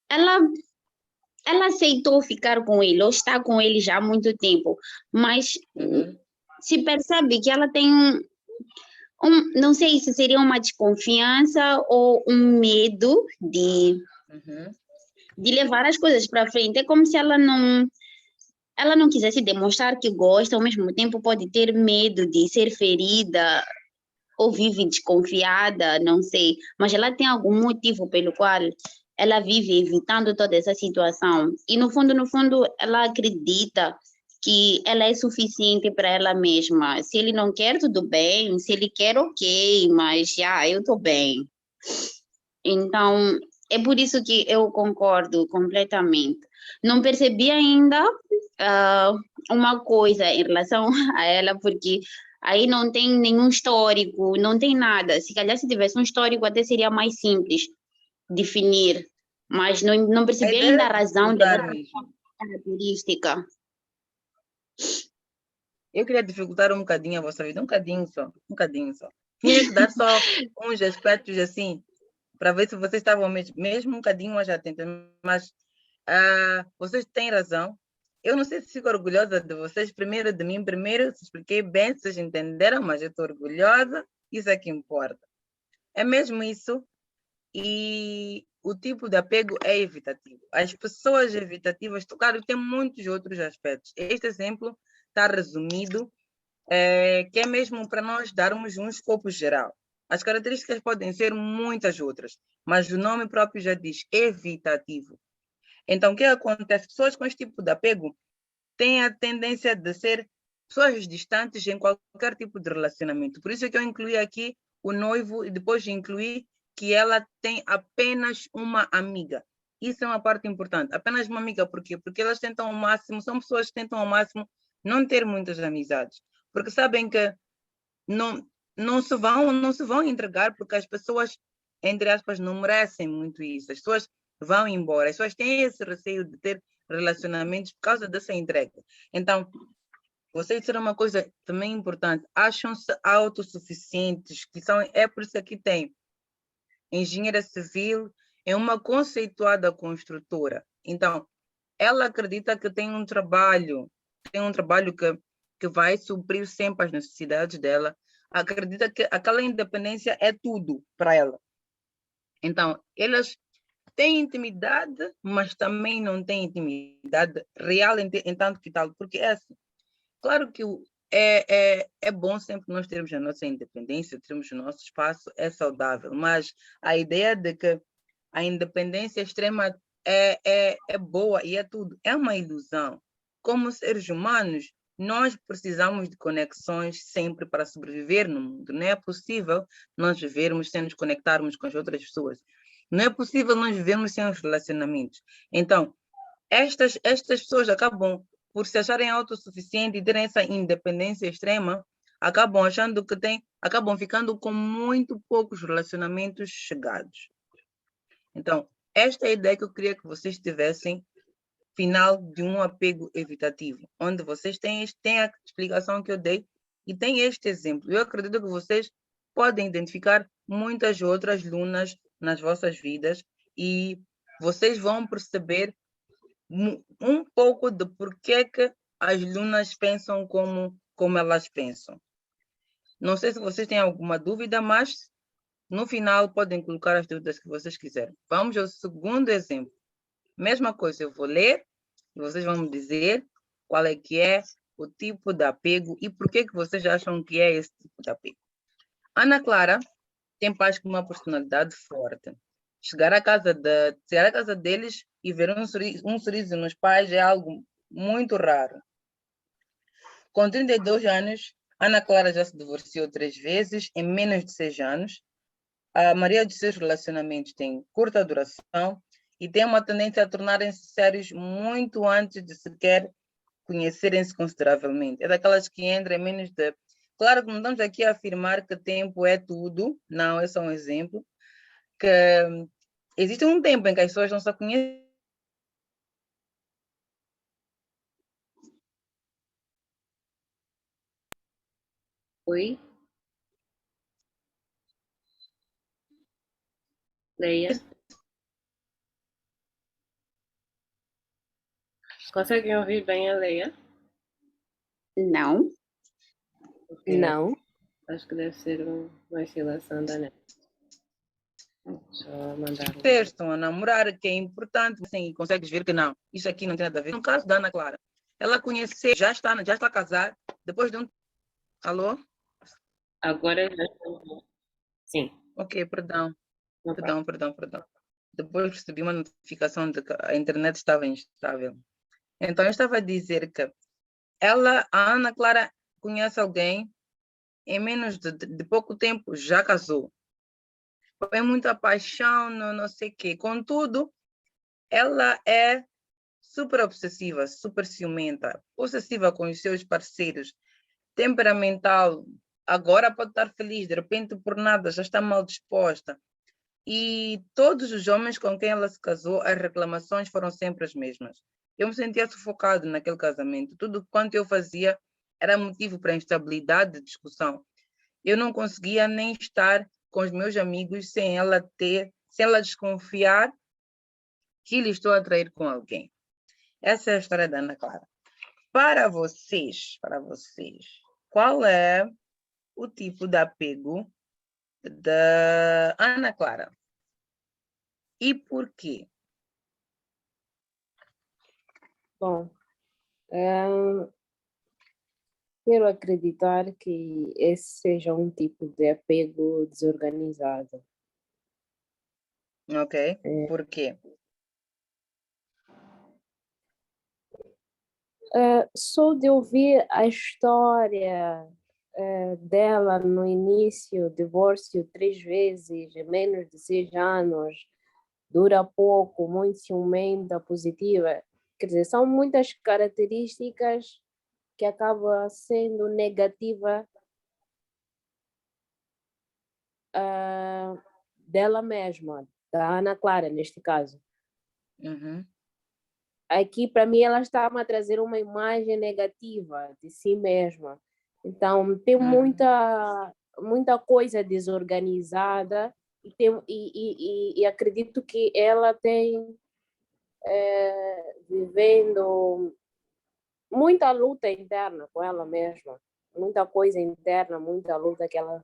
ela aceitou ficar com ele, ou está com ele já há muito tempo, mas se percebe que ela tem não sei se seria uma desconfiança ou um medo de levar as coisas para frente. É como se ela não quisesse demonstrar que gosta, ao mesmo tempo pode ter medo de ser ferida ou vive desconfiada, não sei, mas ela tem algum motivo pelo qual ela vive evitando toda essa situação. E no fundo, ela acredita que ela é suficiente para ela mesma. Se ele não quer, tudo bem. Se ele quer, ok, mas já, eu estou bem. Então, é por isso que eu concordo completamente. Não percebi ainda ah, uma coisa em relação a ela, porque aí não tem nenhum histórico, não tem nada. Se calhar se tivesse um histórico até seria mais simples definir, mas não A percebi ideia ainda é a razão dela dificultar ter mesmo. essa característica. Eu queria dificultar um bocadinho a vossa vida, um bocadinho só, um bocadinho só. Tinha que dar só uns aspectos assim, para ver se vocês estavam mesmo um bocadinho mais atentos. Mas vocês têm razão. Eu não sei se fico orgulhosa de vocês, primeiro de mim, primeiro, se expliquei bem, se vocês entenderam, mas eu estou orgulhosa, isso é que importa. É mesmo isso, e o tipo de apego é evitativo. As pessoas evitativas, claro, tem muitos outros aspectos. Este exemplo está resumido, que é mesmo para nós darmos um escopo geral. As características podem ser muitas outras, mas o nome próprio já diz evitativo. Então, o que acontece? Pessoas com este tipo de apego têm a tendência de ser pessoas distantes em qualquer tipo de relacionamento. Por isso é que eu incluí aqui o noivo e depois incluí que ela tem apenas uma amiga. Isso é uma parte importante. Apenas uma amiga, por quê? Porque elas tentam ao máximo, são pessoas que tentam ao máximo não ter muitas amizades. Porque sabem que não, não se vão entregar, porque as pessoas, entre aspas, não merecem muito isso. As pessoas vão embora. As pessoas têm esse receio de ter relacionamentos por causa dessa entrega. Então, vocês disseram uma coisa também importante. Acham-se autossuficientes, que são, é por isso que tem engenheira civil, é uma conceituada construtora. Então, ela acredita que tem um trabalho que vai suprir sempre as necessidades dela, acredita que aquela independência é tudo para ela. Então, elas têm intimidade, mas também não têm intimidade real em tanto que tal, porque é assim, claro que é bom sempre nós termos a nossa independência, termos o nosso espaço, é saudável, mas a ideia de que a independência extrema é boa e é tudo, é uma ilusão. Como seres humanos, nós precisamos de conexões sempre para sobreviver no mundo. Não é possível nós vivermos sem nos conectarmos com as outras pessoas. Não é possível nós vivermos sem os relacionamentos. Então, estas pessoas acabam por se acharem autossuficientes e terem essa independência extrema, acabam achando que acabam ficando com muito poucos relacionamentos chegados. Então, esta é a ideia que eu queria que vocês tivessem final de um apego evitativo, onde vocês têm a explicação que eu dei e tem este exemplo. Eu acredito que vocês podem identificar muitas outras lunas nas vossas vidas e vocês vão perceber um pouco de porquê que as lunas pensam como elas pensam. Não sei se vocês têm alguma dúvida, mas no final podem colocar as dúvidas que vocês quiserem. Vamos ao segundo exemplo. Mesma coisa, eu vou ler e vocês vão me dizer qual é o tipo de apego e por que vocês acham que é esse tipo de apego. Ana Clara tem pais com uma personalidade forte. Chegar à casa deles e ver um sorriso nos pais é algo muito raro. Com 32 anos, Ana Clara já se divorciou 3 vezes em menos de 6 anos. A maioria de seus relacionamentos tem curta duração e tem uma tendência a tornarem-se sérios muito antes de sequer conhecerem-se consideravelmente. É daquelas que entram em menos de... Claro que não estamos aqui a afirmar que tempo é tudo, não, é só um exemplo, que existe um tempo em que as pessoas não se conhecem. Oi, Leia. Conseguem ouvir bem a Leia? Não. Ok, Não. acho que deve ser uma oscilação da net. Deixa eu mandar. Vocês estão a namorar, que é importante, assim, consegues ver que não, isso aqui não tem nada a ver. No caso da Ana Clara, ela conheceu, já está casada, depois de um... Alô? Agora já estou. Sim, Ok, perdão, não faz. perdão. Depois recebi uma notificação de que a internet estava instável. Então, eu estava a dizer que a Ana Clara, conhece alguém, em menos de pouco tempo já casou. Foi muita paixão, não sei o quê. Contudo, ela é super obsessiva, super ciumenta, possessiva com os seus parceiros, temperamental. Agora pode estar feliz, de repente por nada já está mal disposta. E todos os homens com quem ela se casou, as reclamações foram sempre as mesmas. Eu me sentia sufocado naquele casamento. Tudo quanto eu fazia era motivo para instabilidade, discussão. Eu não conseguia nem estar com os meus amigos sem ela desconfiar que lhe estou a trair com alguém. Essa é a história da Ana Clara. Para vocês, qual é o tipo de apego da Ana Clara? E por quê? Bom, quero acreditar que esse seja um tipo de apego desorganizado. Ok? Por quê? Só de ouvir a história dela no início, divórcio 3 vezes, em menos de 6 anos, dura pouco, muito ciumenta, positiva. Quer dizer, são muitas características que acabam sendo negativa dela mesma, da Ana Clara, neste caso. Uhum. Aqui, para mim, ela estava a trazer uma imagem negativa de si mesma. Então, tem muita coisa desorganizada e acredito que ela tem vivendo muita luta interna com ela mesma, muita coisa interna, muita luta que ela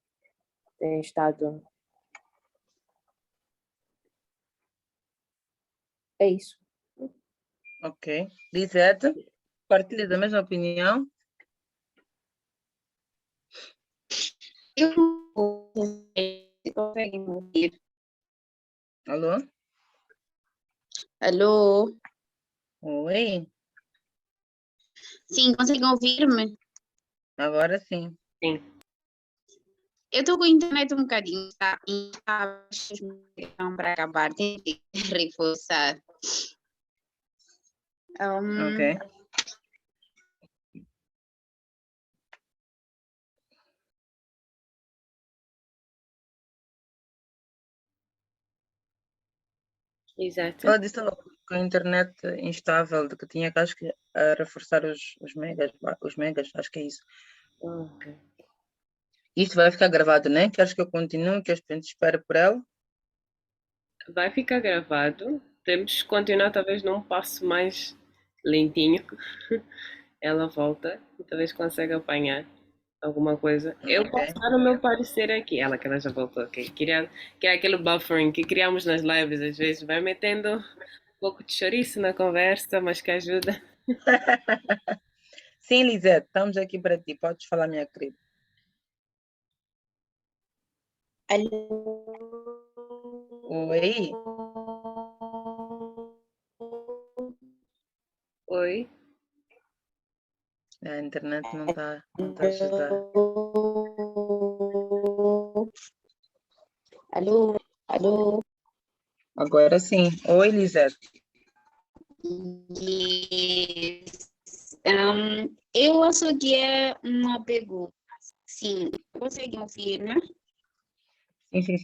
tem estado. É isso. Ok. Lisete, partilha da mesma opinião? Eu consegue me ouvir? Alô? Alô? Oi? Sim, conseguem ouvir-me? Agora sim. Sim. Eu estou com a internet um bocadinho para acabar, tem que reforçar. Ok. Exato. Ela disse com a internet instável, de que tinha que, acho que, reforçar os megas, acho que é isso. Ok. Isto vai ficar gravado, né? Queres que eu continue, que a gente espere por ela? Vai ficar gravado. Temos que continuar talvez num passo mais lentinho. Ela volta e talvez consiga apanhar alguma coisa. Eu Ok. posso dar o meu parecer aqui. Ela já voltou, ok. Que é aquele buffering que criamos nas lives às vezes. Vai metendo um pouco de chouriço na conversa, mas que ajuda. Sim, Lisete, estamos aqui para ti. Podes falar, minha querida. Oi? Oi? A internet não está a ajudar. Alô? Alô? Agora sim. Oi, Lisete. Yes. Eu acho que é um apego. Sim, conseguem ouvir-me? Sim.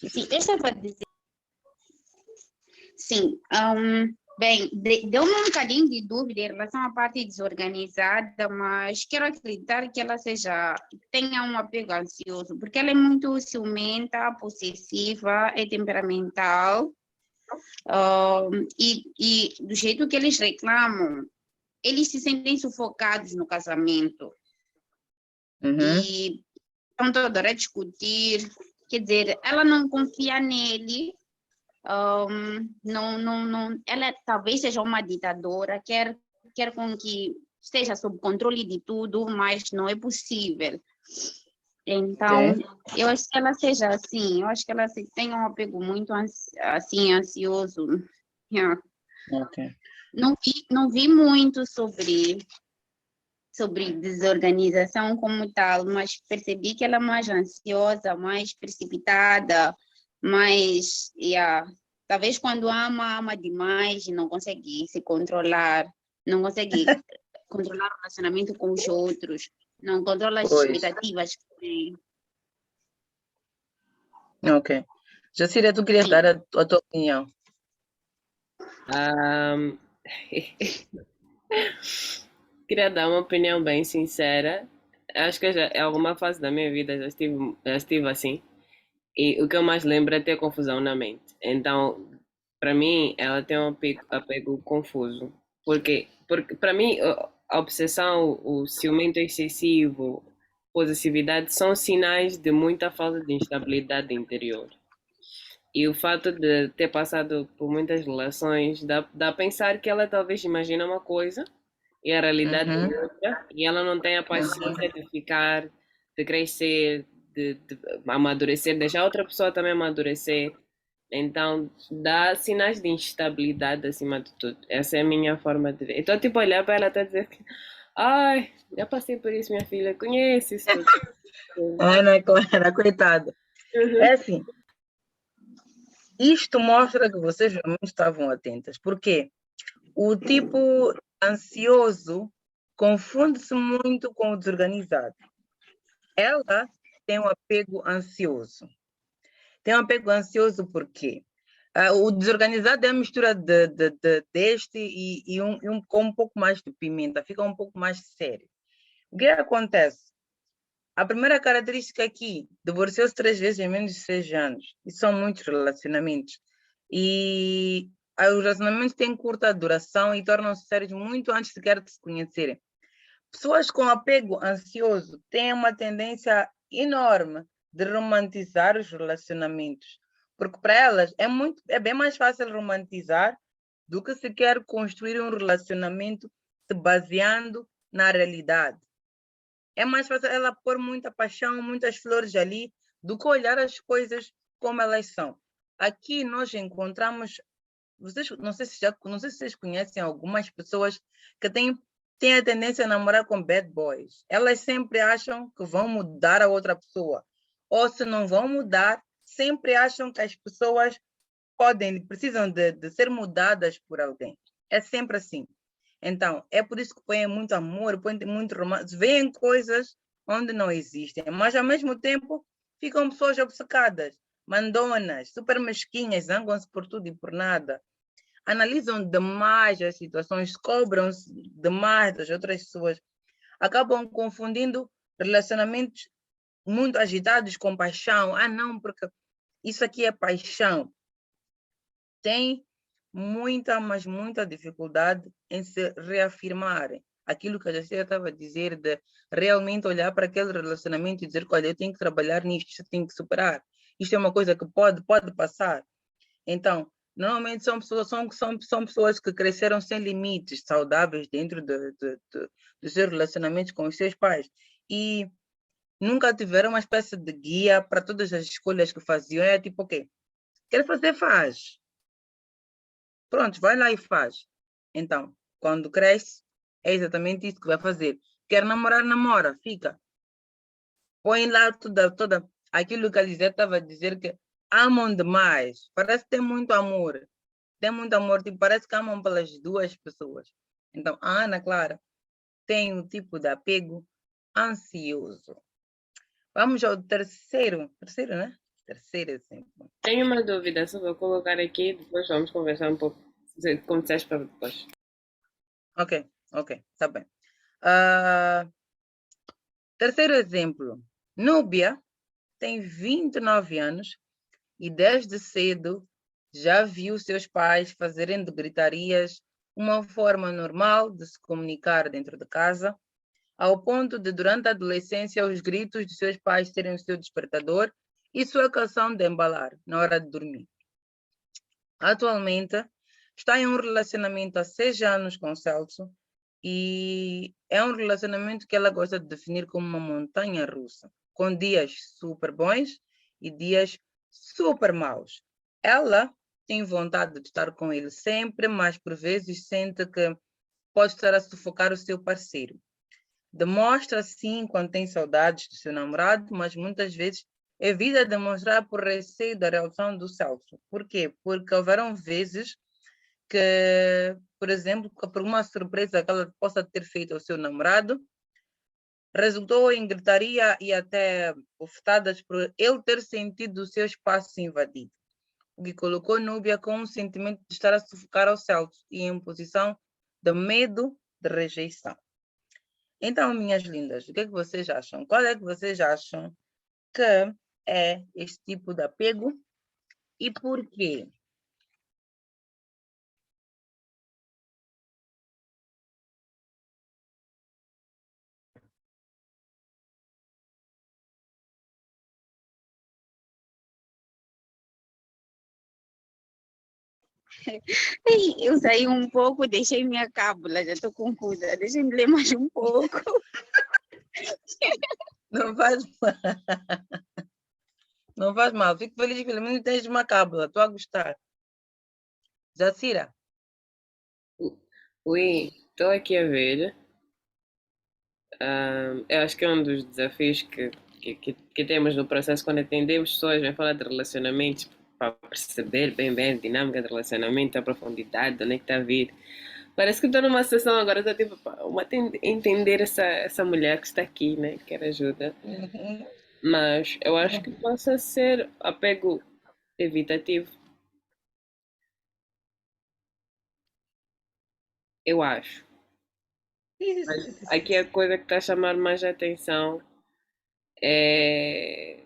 Sim, eu estava a dizer. Sim, bem, deu-me um bocadinho de dúvida em relação à parte desorganizada, mas quero acreditar que ela tenha um apego ansioso, porque ela é muito ciumenta, possessiva, é temperamental, e do jeito que eles reclamam, eles se sentem sufocados no casamento. Uhum. E estão toda hora a discutir, quer dizer, ela não confia nele, ela talvez seja uma ditadora, quer com que esteja sob controle de tudo, mas não é possível. Então, eu acho que ela seja assim, eu acho que ela tem um apego muito assim, ansioso. Yeah. Ok. Não vi muito sobre desorganização como tal, mas percebi que ela é mais ansiosa, mais precipitada, mais, yeah, talvez quando ama demais e não consegue se controlar, não consegue controlar o relacionamento com os outros, não controla as Pois. expectativas que tem. Ok. Jacira, tu querias dar a tua opinião? Ahm, Queria dar uma opinião bem sincera. Acho que em alguma fase da minha vida já estive assim. E o que eu mais lembro é ter confusão na mente. Então, para mim, ela tem um apego confuso. Porque para mim, a obsessão, o ciumento excessivo, possessividade são sinais de muita falta de instabilidade interior. E o fato de ter passado por muitas relações dá a pensar que ela talvez imagina uma coisa e a realidade é outra, e ela não tem a paciência de ficar, de crescer, de amadurecer, deixar outra pessoa também amadurecer. Então, dá sinais de instabilidade acima de tudo. Essa é a minha forma de ver. Então, tipo, olhar para ela até dizer que, ai, já passei por isso, minha filha, conhece isso tudo. Ana Clara, coitada. É assim, isto mostra que vocês realmente estavam atentas. Por quê? O tipo ansioso confunde-se muito com o desorganizado. Ela tem um apego ansioso. Tem um apego ansioso por quê? O desorganizado é a mistura deste com um pouco mais de pimenta, fica um pouco mais sério. O que acontece? A primeira característica aqui, divorciou-se 3 vezes em menos de 6 anos. E são muitos relacionamentos. E os relacionamentos têm curta duração e tornam-se sérios muito antes sequer de se conhecerem. Pessoas com apego ansioso têm uma tendência enorme de romantizar os relacionamentos. Porque para elas é bem mais fácil romantizar do que sequer construir um relacionamento se baseando na realidade. É mais fácil ela pôr muita paixão, muitas flores ali, do que olhar as coisas como elas são. Aqui nós encontramos, não sei se vocês conhecem algumas pessoas que têm a tendência a namorar com bad boys. Elas sempre acham que vão mudar a outra pessoa. Ou se não vão mudar, sempre acham que as pessoas precisam de ser mudadas por alguém. É sempre assim. Então, é por isso que põem muito amor, põem muito romance, veem coisas onde não existem, mas ao mesmo tempo ficam pessoas obcecadas, mandonas, super mesquinhas, zangam-se por tudo e por nada. Analisam demais as situações, cobram-se demais das outras pessoas, acabam confundindo relacionamentos muito agitados com paixão. Ah, não, porque isso aqui é paixão. Tem mas muita dificuldade em se reafirmarem. Aquilo que a Jacira estava a dizer, de realmente olhar para aquele relacionamento e dizer, olha, eu tenho que trabalhar nisto, isto tenho que superar. Isto é uma coisa que pode passar. Então, normalmente são pessoas que cresceram sem limites saudáveis dentro dos seus relacionamentos com os seus pais. E nunca tiveram uma espécie de guia para todas as escolhas que faziam. É tipo, ok, quer fazer, faz. Pronto, vai lá e faz. Então, quando cresce, é exatamente isso que vai fazer. Quer namorar, namora, fica. Põe lá toda aquilo que a Lisete estava a dizer, que amam demais. Parece que tem muito amor. Tem muito amor, tipo, parece que amam pelas duas pessoas. Então, a Ana Clara tem um tipo de apego ansioso. Vamos ao terceiro, né? Terceiro exemplo. Tenho uma dúvida, só vou colocar aqui, depois vamos conversar um pouco. Como disseste para depois. Ok, tá bem. Terceiro exemplo. Núbia tem 29 anos e desde cedo já viu seus pais fazerem de gritarias uma forma normal de se comunicar dentro de casa, ao ponto de, durante a adolescência, os gritos de seus pais serem o seu despertador e sua canção de embalar na hora de dormir. Atualmente, está em um relacionamento há 6 anos com Celso e é um relacionamento que ela gosta de definir como uma montanha russa, com dias super bons e dias super maus. Ela tem vontade de estar com ele sempre, mas por vezes sente que pode estar a sufocar o seu parceiro. Demonstra sim quando tem saudades do seu namorado, mas muitas vezes evita demonstrar por receio da reação do Celso. Por quê? Porque houveram vezes que, por exemplo, por uma surpresa que ela possa ter feito ao seu namorado, resultou em gritaria e até bofetadas por ele ter sentido o seu espaço invadido, o que colocou Núbia com um sentimento de estar a sufocar ao Celso e em posição de medo de rejeição. Então, minhas lindas, o que é que vocês acham? Qual é que vocês acham que é este tipo de apego e por quê? Eu saí um pouco, deixei minha cábula, já estou confusa. Deixa-me ler mais um pouco. Não faz mal. Não faz mal. Fico feliz que pelo menos tens uma cábula. Estou a gostar. Jacira? Ui, estou aqui a ver. Eu acho que é um dos desafios que temos no processo quando atendemos pessoas, vem falar de relacionamentos, para perceber bem a dinâmica de relacionamento, a profundidade, de onde é que está a vir. Parece que estou numa sessão agora, estou tipo, entender essa mulher que está aqui, né? Quer ajuda. Mas eu acho que possa ser apego evitativo. Eu acho. Mas aqui a coisa que está a chamar mais a atenção é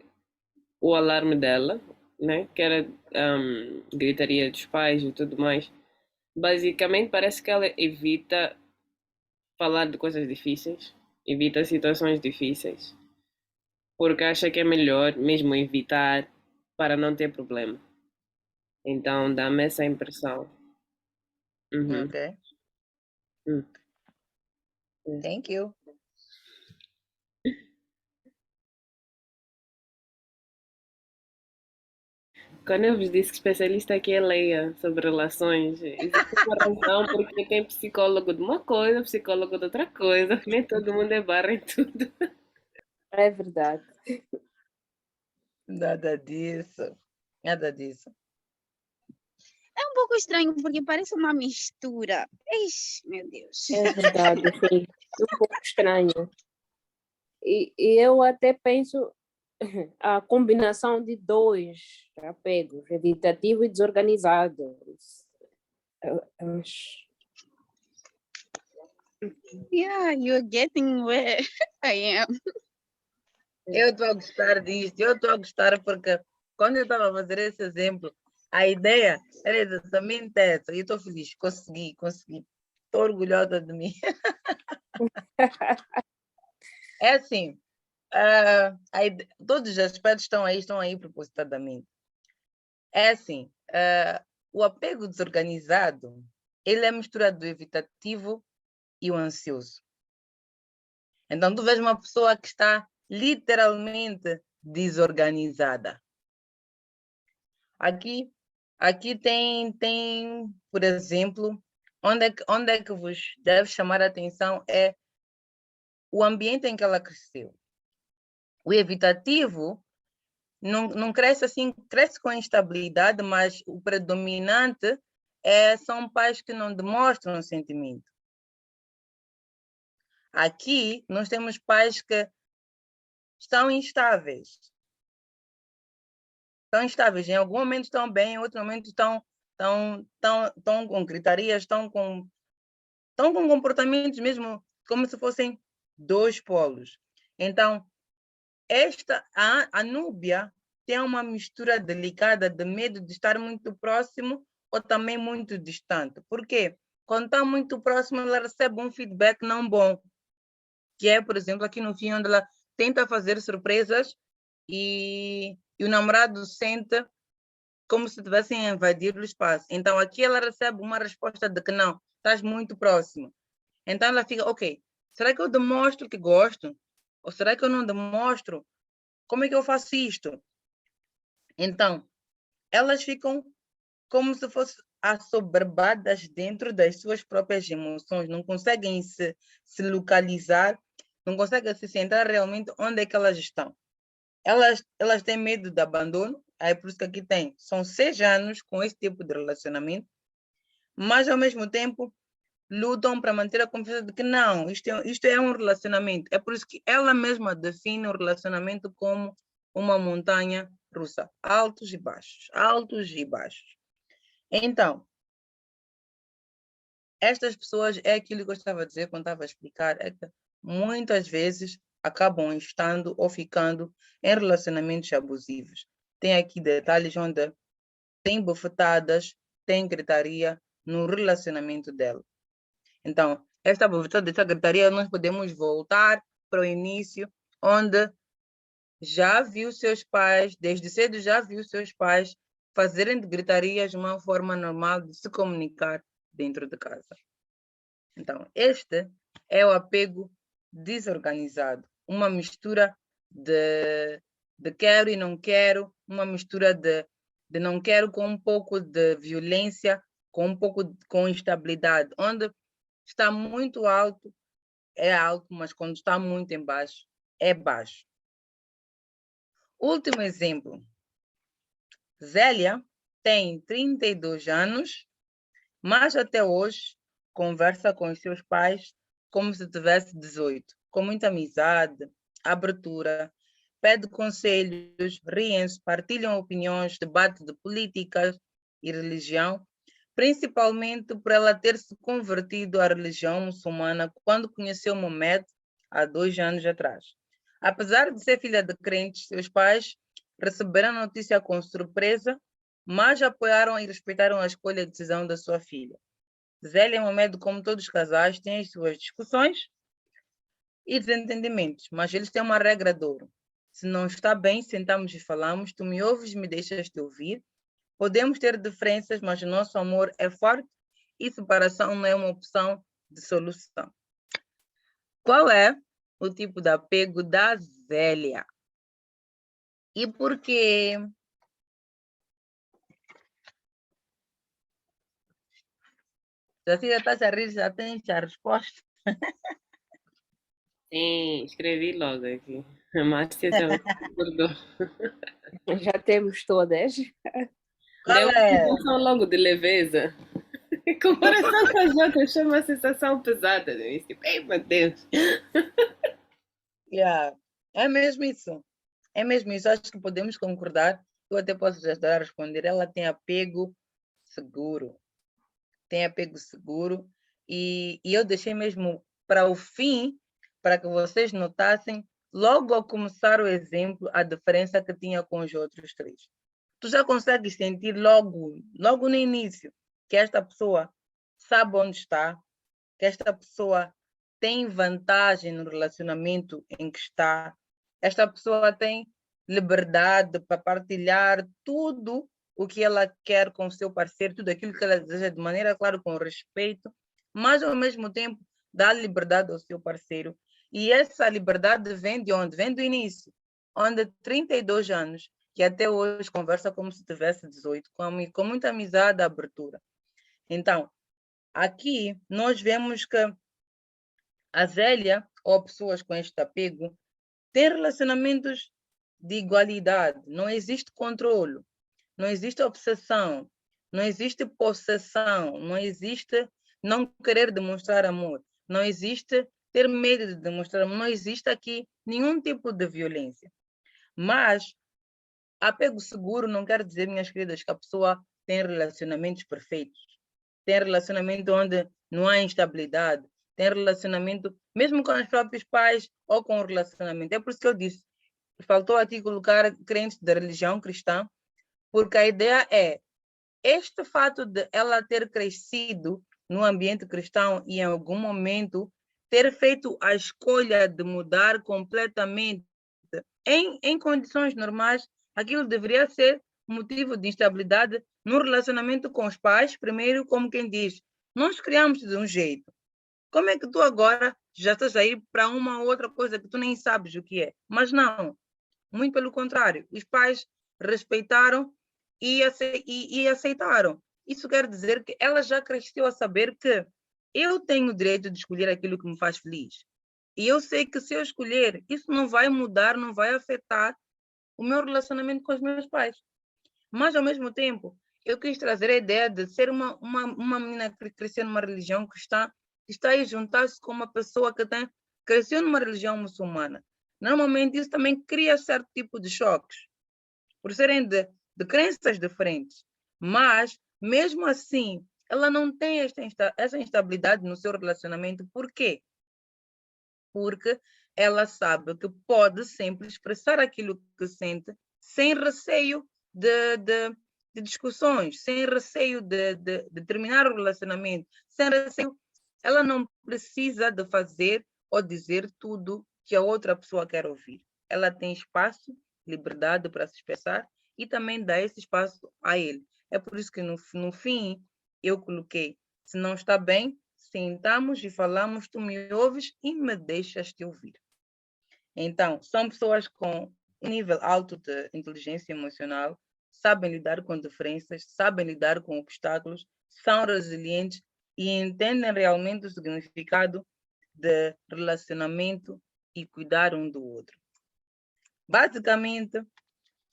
o alarme dela, né? Que era gritaria dos pais e tudo mais. Basicamente parece que ela evita falar de coisas difíceis, evita situações difíceis, porque acha que é melhor mesmo evitar para não ter problema. Então dá-me essa impressão. Uhum. Ok. Hum. Thank you. Quando eu vos disse que especialista aqui é Leia sobre relações, existe uma razão porque tem psicólogo de uma coisa, psicólogo de outra coisa, nem todo mundo é barra em tudo. É verdade. Nada disso. Nada disso. É um pouco estranho, porque parece uma mistura. Ixi, meu Deus. É verdade, sim. É um pouco estranho. E eu até penso a combinação de dois apegos, evitativo e desorganizado. Eu acho- Yeah, you're getting where I am. Eu estou a gostar disto. Eu estou a gostar porque quando eu estava a fazer esse exemplo, a ideia era exatamente essa. E eu estou feliz. Consegui. Estou orgulhosa de mim. É assim, todos os aspectos estão aí propositadamente. É assim, o apego desorganizado, ele é a mistura do evitativo e o ansioso. Então, tu vês uma pessoa que está literalmente desorganizada. Aqui tem, por exemplo, onde é que vos deve chamar a atenção é o ambiente em que ela cresceu. O evitativo não cresce assim, cresce com instabilidade, mas o predominante são pais que não demonstram sentimento. Aqui nós temos pais que estão instáveis. Estão instáveis, em algum momento estão bem, em outro momento estão com gritarias, estão com comportamentos mesmo como se fossem dois polos. Então, a Núbia tem uma mistura delicada de medo de estar muito próximo ou também muito distante. Por quê? Quando está muito próximo, ela recebe um feedback não bom, que é, por exemplo, aqui no fim, onde ela tenta fazer surpresas e e o namorado sente como se estivessem a invadir o espaço. Então, aqui ela recebe uma resposta de que não, estás muito próximo. Então, ela fica, ok, será que eu demonstro que gosto? Ou será que eu não demonstro? Como é que eu faço isto? Então, elas ficam como se fossem assoberbadas dentro das suas próprias emoções, não conseguem se localizar, não conseguem se centrar realmente onde é que elas estão. Elas têm medo de abandono, aí por isso que aqui tem, são 6 anos com esse tipo de relacionamento, mas ao mesmo tempo lutam para manter a confiança de que não, isto é um relacionamento. É por isso que ela mesma define o relacionamento como uma montanha russa, altos e baixos, altos e baixos. Então, estas pessoas, é aquilo que eu estava a dizer quando estava a explicar, é que muitas vezes acabam estando ou ficando em relacionamentos abusivos. Tem aqui detalhes onde tem bofetadas, tem gritaria no relacionamento dela. Então, esta bofetada, esta gritaria, nós podemos voltar para o início, onde já viu seus pais, desde cedo já viu seus pais fazerem de gritarias uma forma normal de se comunicar dentro de casa. Então, este é o apego desorganizado, uma mistura de quero e não quero, uma mistura de não quero com um pouco de violência, com um pouco com instabilidade, onde está muito alto, é alto, mas quando está muito em baixo, é baixo. Último exemplo. Zélia tem 32 anos, mas até hoje conversa com os seus pais como se tivesse 18, com muita amizade, abertura, pede conselhos, riem-se, partilham opiniões, debate de políticas e religião, principalmente por ela ter se convertido à religião muçulmana quando conheceu Mohamed há 2 anos atrás. Apesar de ser filha de crentes, seus pais receberam a notícia com surpresa, mas apoiaram e respeitaram a escolha e decisão da sua filha. Zélia e Mohamed, como todos os casais, têm as suas discussões e desentendimentos, mas eles têm uma regra de ouro. Se não está bem, sentamos e falamos, tu me ouves, me deixas te ouvir. Podemos ter diferenças, mas o nosso amor é forte e separação não é uma opção de solução. Qual é o tipo de apego da Zélia? E por quê? Se já está a rir, já tem a resposta. Sim, escrevi logo aqui. A Márcia também concordou. Já temos todas. Deu Qual uma é? sensação logo de leveza. Em comparação com as outras, foi uma sensação pesada. Né? Tipo, ei, meu Deus. Yeah. É mesmo isso. É mesmo isso. Acho que podemos concordar. Eu até posso já estar a responder. Ela tem apego seguro. Tem apego seguro. E eu deixei mesmo para o fim, para que vocês notassem, logo ao começar o exemplo, a diferença que tinha com os outros 3. Tu já consegues sentir logo no início, que esta pessoa sabe onde está, que esta pessoa tem vantagem no relacionamento em que está, esta pessoa tem liberdade para partilhar tudo o que ela quer com o seu parceiro, tudo aquilo que ela deseja de maneira, claro, com respeito, mas ao mesmo tempo dá liberdade ao seu parceiro. E essa liberdade vem de onde? Vem do início, onde 32 anos, que até hoje conversa como se tivesse 18, com muita amizade e abertura. Então, aqui nós vemos que a Zélia, ou pessoas com este apego, têm relacionamentos de igualdade. Não existe controle, não existe obsessão, não existe possessão, não existe não querer demonstrar amor, não existe ter medo de demonstrar amor, não existe aqui nenhum tipo de violência. Mas apego seguro não quer dizer, minhas queridas, que a pessoa tem relacionamentos perfeitos. Tem relacionamento onde não há instabilidade. Tem relacionamento, mesmo com os próprios pais ou com o relacionamento. É por isso que eu disse, faltou aqui colocar crentes da religião cristã, porque a ideia é, este fato de ela ter crescido no ambiente cristão e em algum momento ter feito a escolha de mudar completamente em condições normais, aquilo deveria ser motivo de instabilidade no relacionamento com os pais, primeiro, como quem diz, nós criamos de um jeito. Como é que tu agora já estás a ir para uma outra coisa que tu nem sabes o que é? Mas não, muito pelo contrário, os pais respeitaram e aceitaram. Isso quer dizer que ela já cresceu a saber que eu tenho o direito de escolher aquilo que me faz feliz. E eu sei que se eu escolher, isso não vai mudar, não vai afetar o meu relacionamento com os meus pais. Mas, ao mesmo tempo, eu quis trazer a ideia de ser uma menina que cresceu numa religião que está a juntar-se com uma pessoa que cresceu numa religião muçulmana. Normalmente, isso também cria certo tipo de choques, por serem de crenças diferentes. Mas, mesmo assim, ela não tem essa instabilidade no seu relacionamento. Por quê? Porque ela sabe que pode sempre expressar aquilo que sente sem receio de discussões, sem receio de terminar o relacionamento, sem receio. Ela não precisa de fazer ou dizer tudo que a outra pessoa quer ouvir. Ela tem espaço, liberdade para se expressar e também dá esse espaço a ele. É por isso que no fim eu coloquei, se não está bem, sentamos e falamos, tu me ouves e me deixas te ouvir. Então, são pessoas com um nível alto de inteligência emocional, sabem lidar com diferenças, sabem lidar com obstáculos, são resilientes e entendem realmente o significado de relacionamento e cuidar um do outro. Basicamente,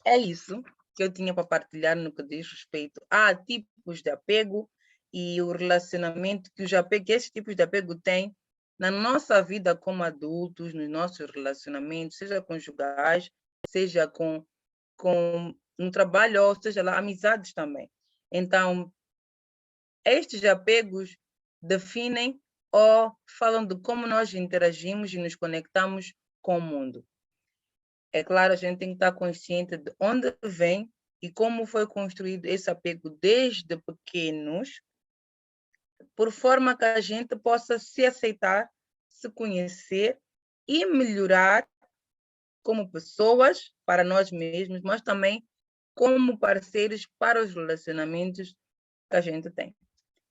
é isso que eu tinha para partilhar no que diz respeito a tipos de apego e o relacionamento que esses tipos de apego têm na nossa vida como adultos, nos nossos relacionamentos, seja conjugais, seja com no trabalho, ou seja lá, amizades também. Então, estes apegos definem ou falam de como nós interagimos e nos conectamos com o mundo. É claro, a gente tem que estar consciente de onde vem e como foi construído esse apego desde pequenos, por forma que a gente possa se aceitar, se conhecer e melhorar como pessoas para nós mesmos, mas também como parceiros para os relacionamentos que a gente tem.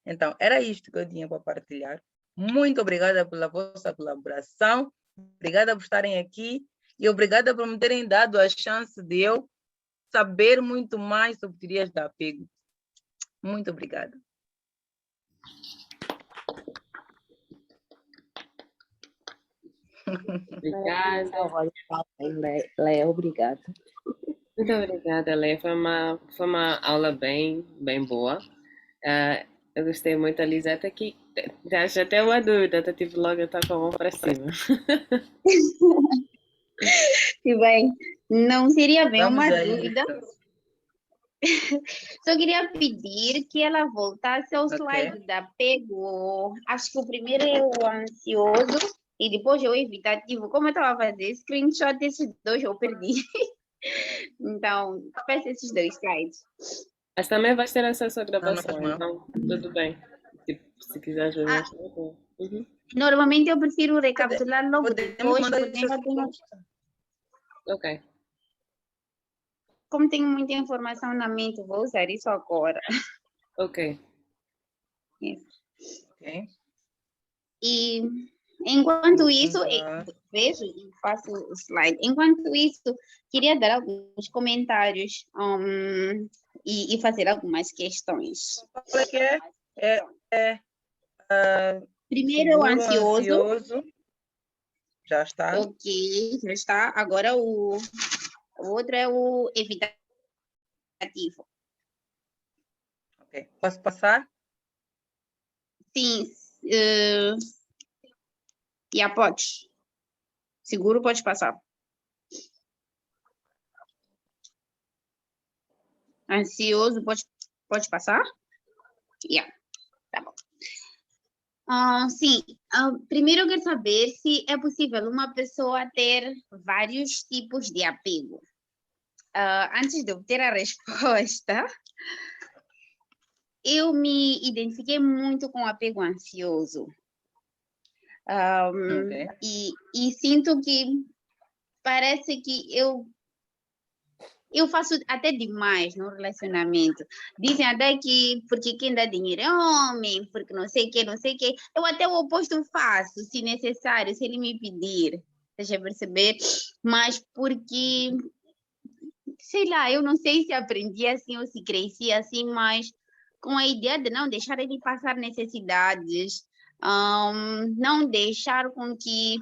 Então, era isto que eu tinha para partilhar. Muito obrigada pela vossa colaboração, obrigada por estarem aqui e obrigada por me terem dado a chance de eu saber muito mais sobre teorias de apego. Muito obrigada. Obrigada. Leia, obrigada. Muito obrigada, Lê. Foi uma aula bem boa. Eu gostei muito da Liseta aqui. Já até uma dúvida, eu tive logo a estar com a mão para cima. E bem, não seria bem Vamos uma aí. dúvida. Só queria pedir que ela voltasse ao slide da apego. Acho que o primeiro é o ansioso e depois é o evitativo. Como eu estava a fazer screenshot desses dois, eu perdi. Então, peça esses dois slides. Mas também vais ter acesso à Não, gravação, não. então tudo bem. Tipo, se quiseres ver mais tempo. Normalmente eu prefiro recapitular logo Podemos depois, mandar porque isso ainda tenho, Ok. como tenho muita informação na mente, vou usar isso agora. Ok. Isso. Ok. E enquanto isso, Vamos lá. vejo e faço o slide. Enquanto isso, queria dar alguns comentários e fazer algumas questões. Qual é que é? Primeiro, o Seguro, ansioso. Já está. Ok, já está. Agora o outro é o evitativo. Ok. Posso passar? Sim. Pode. Seguro, pode passar. Ansioso, pode passar? Tá bom. Sim, primeiro eu quero saber se é possível uma pessoa ter vários tipos de apego. Antes de obter a resposta, eu me identifiquei muito com o apego ansioso. Ok. E sinto que parece que eu eu faço até demais no relacionamento. Dizem até que porque quem dá dinheiro é homem, porque não sei o que, não sei o que. Eu até o oposto faço, se necessário, se ele me pedir. Deixa eu perceber. Mas porque, sei lá, eu não sei se aprendi assim ou se cresci assim, mas com a ideia de não deixar ele passar necessidades, não deixar com que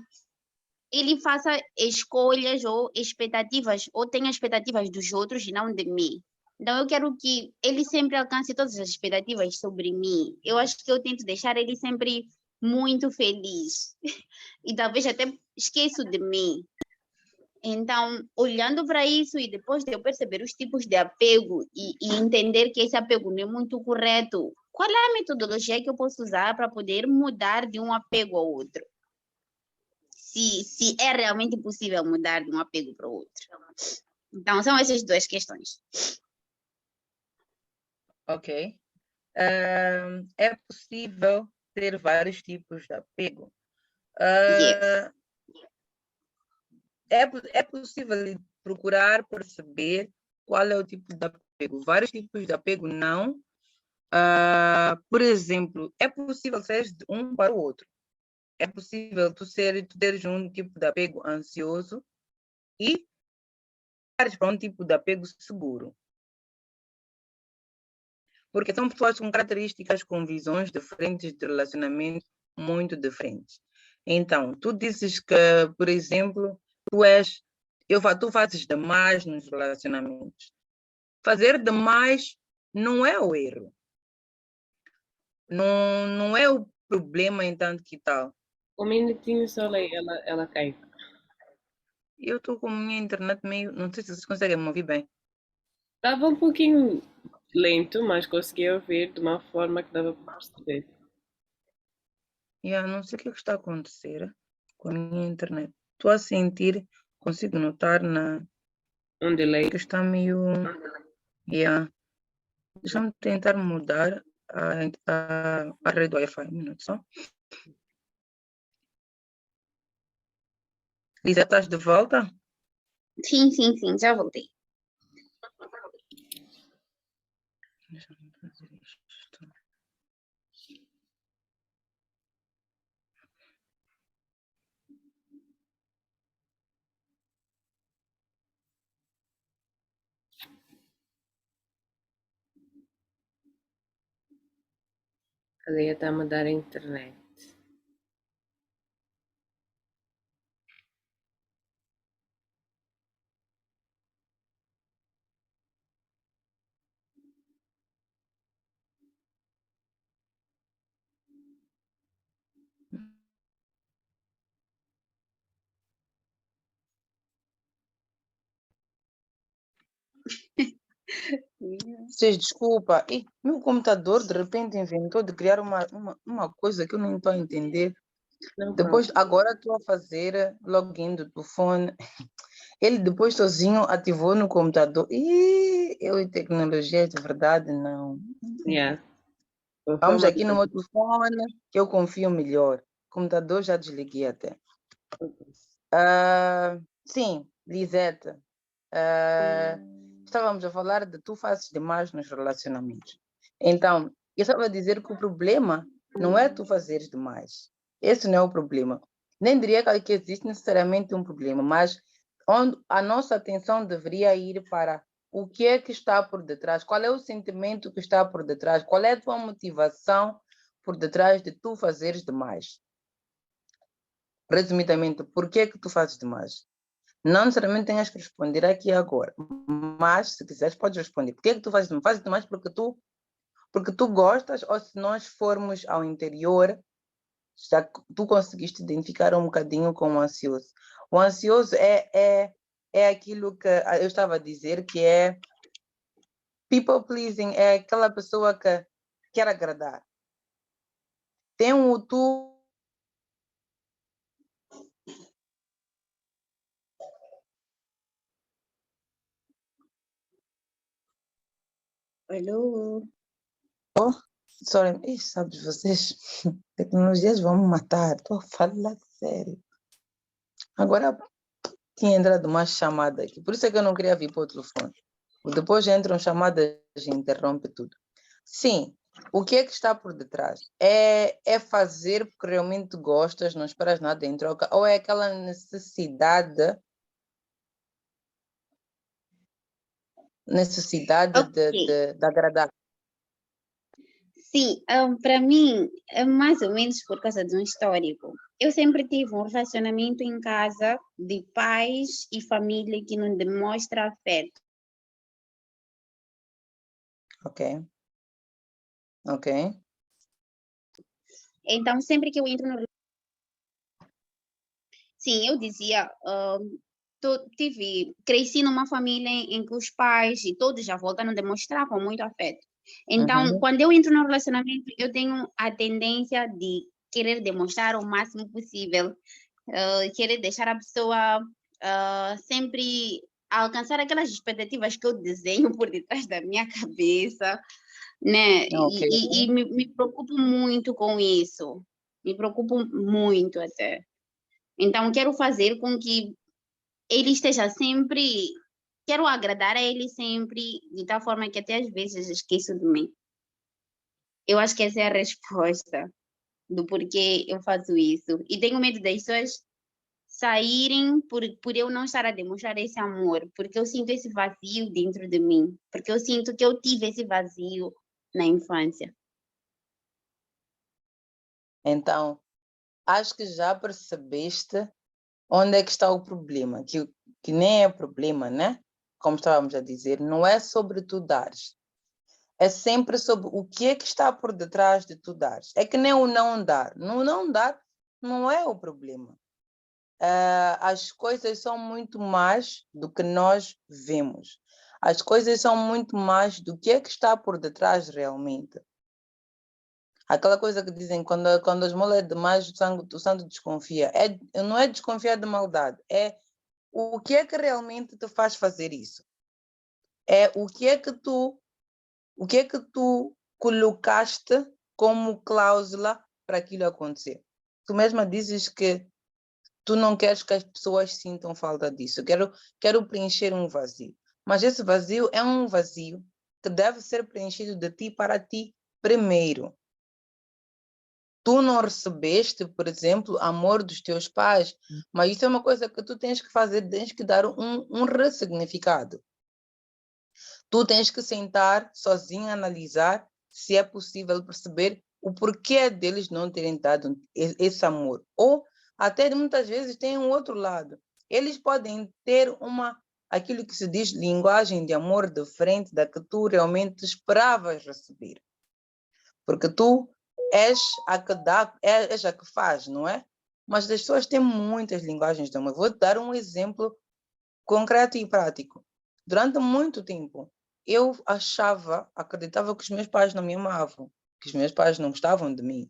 ele faça escolhas ou expectativas, ou tenha expectativas dos outros e não de mim. Então, eu quero que ele sempre alcance todas as expectativas sobre mim. Eu acho que eu tento deixar ele sempre muito feliz. E talvez até esqueço de mim. Então, olhando para isso e depois de eu perceber os tipos de apego e entender que esse apego não é muito correto, qual é a metodologia que eu posso usar para poder mudar de um apego ao outro? Se é realmente possível mudar de um apego para o outro. Então, são essas duas questões. Ok. É possível ter vários tipos de apego. Yes. É possível procurar perceber qual é o tipo de apego. Vários tipos de apego, não. Por exemplo, é possível ser de um para o outro. É possível tu teres um tipo de apego ansioso e para um tipo de apego seguro. Porque são pessoas com características, com visões diferentes de relacionamento muito diferentes. Então, tu dizes que, por exemplo, tu fazes demais nos relacionamentos. Fazer demais não é o erro. Não é o problema, entanto, que tal. Um minutinho só, Lei, ela cai. Eu estou com a minha internet meio... Não sei se vocês conseguem me ouvir bem. Estava um pouquinho lento, mas consegui ouvir de uma forma que dava para perceber. Não sei o que está a acontecer com a minha internet. Estou a sentir, consigo notar Um delay. que está meio... Deixa-me tentar mudar a rede Wi-Fi. Um minuto só. Lisa, estás de volta? Sim, já voltei. Deixa-me fazer isto. A Leia está a mudar a internet. Vocês desculpa. Meu computador de repente inventou de criar uma coisa que eu não estou a entender. Não, Depois, agora estou a fazer login do telefone. Ele depois sozinho ativou no computador. Eu e tecnologia de verdade, não. yeah. Vamos aqui no meu telefone, que eu confio melhor. Computador já desliguei até. Sim, Lisete. Estávamos a falar de tu fazes demais nos relacionamentos. Então, eu estava a dizer que o problema não é tu fazeres demais. Esse não é o problema. Nem diria que existe necessariamente um problema, mas onde a nossa atenção deveria ir para o que é que está por detrás, qual é o sentimento que está por detrás, qual é a tua motivação por detrás de tu fazeres demais. Resumidamente, por que é que tu fazes demais? Não necessariamente tenhas que responder aqui agora, mas se quiseres podes responder. Por que é que tu fazes demais? Fazes demais porque tu gostas, ou se nós formos ao interior, já tu conseguiste identificar um bocadinho com o ansioso. O ansioso é aquilo que eu estava a dizer, que é people pleasing, é aquela pessoa que quer agradar. Tem o tu. Alô? Sorry, sabes, vocês, tecnologias vão me matar, estou a falar sério. Agora, tinha entrado uma chamada aqui, por isso é que eu não queria vir para o telefone. Depois entram chamadas e interrompe tudo. Sim, o que é que está por detrás? É fazer porque realmente gostas, não esperas nada em troca, ou é aquela necessidade Ok. de agradar? Sim, para mim, é mais ou menos por causa de um histórico. Eu sempre tive um relacionamento em casa de pais e família que não demonstra afeto. Ok, ok. Então, sempre que eu entro no... Sim, eu dizia, cresci numa família em que os pais e todos à volta não demonstravam muito afeto. Então, Uhum. quando eu entro no relacionamento, eu tenho a tendência de querer demonstrar o máximo possível, querer deixar a pessoa sempre alcançar aquelas expectativas que eu desenho por detrás da minha cabeça, né? Ok. E me preocupo muito com isso. Me preocupo muito até. Então, quero fazer com que ele esteja sempre. Quero agradar a ele sempre, de tal forma que até às vezes esqueço de mim. Eu acho que essa é a resposta do porquê eu faço isso. E tenho medo das pessoas saírem por eu não estar a demonstrar esse amor, porque eu sinto esse vazio dentro de mim, porque eu sinto que eu tive esse vazio na infância. Então, acho que já percebeste onde é que está o problema, que nem é problema, né? Como estávamos a dizer, não é sobre tu dares. É sempre sobre o que é que está por detrás de tu dares. É que nem o não dar. No não dar não é o problema. As coisas são muito mais do que nós vemos. As coisas são muito mais do que é que está por detrás realmente. Aquela coisa que dizem, quando a esmola é demais, o santo desconfia. Não é desconfiar de maldade, é o que é que realmente te faz fazer isso. É o que é que tu colocaste como cláusula para aquilo acontecer. Tu mesma dizes que tu não queres que as pessoas sintam falta disso. Quero preencher um vazio. Mas esse vazio é um vazio que deve ser preenchido de ti para ti primeiro. Tu não recebeste, por exemplo, amor dos teus pais, mas isso é uma coisa que tu tens que fazer, tens que dar um ressignificado. Tu tens que sentar sozinho, analisar se é possível perceber o porquê deles não terem dado esse amor. Ou até muitas vezes tem um outro lado. Eles podem ter aquilo que se diz linguagem de amor diferente da que tu realmente esperavas receber. Porque tu és a que dá, és a que faz, não é? Mas as pessoas têm muitas linguagens de amor. Vou te dar um exemplo concreto e prático. Durante muito tempo, eu acreditava que os meus pais não me amavam, que os meus pais não gostavam de mim,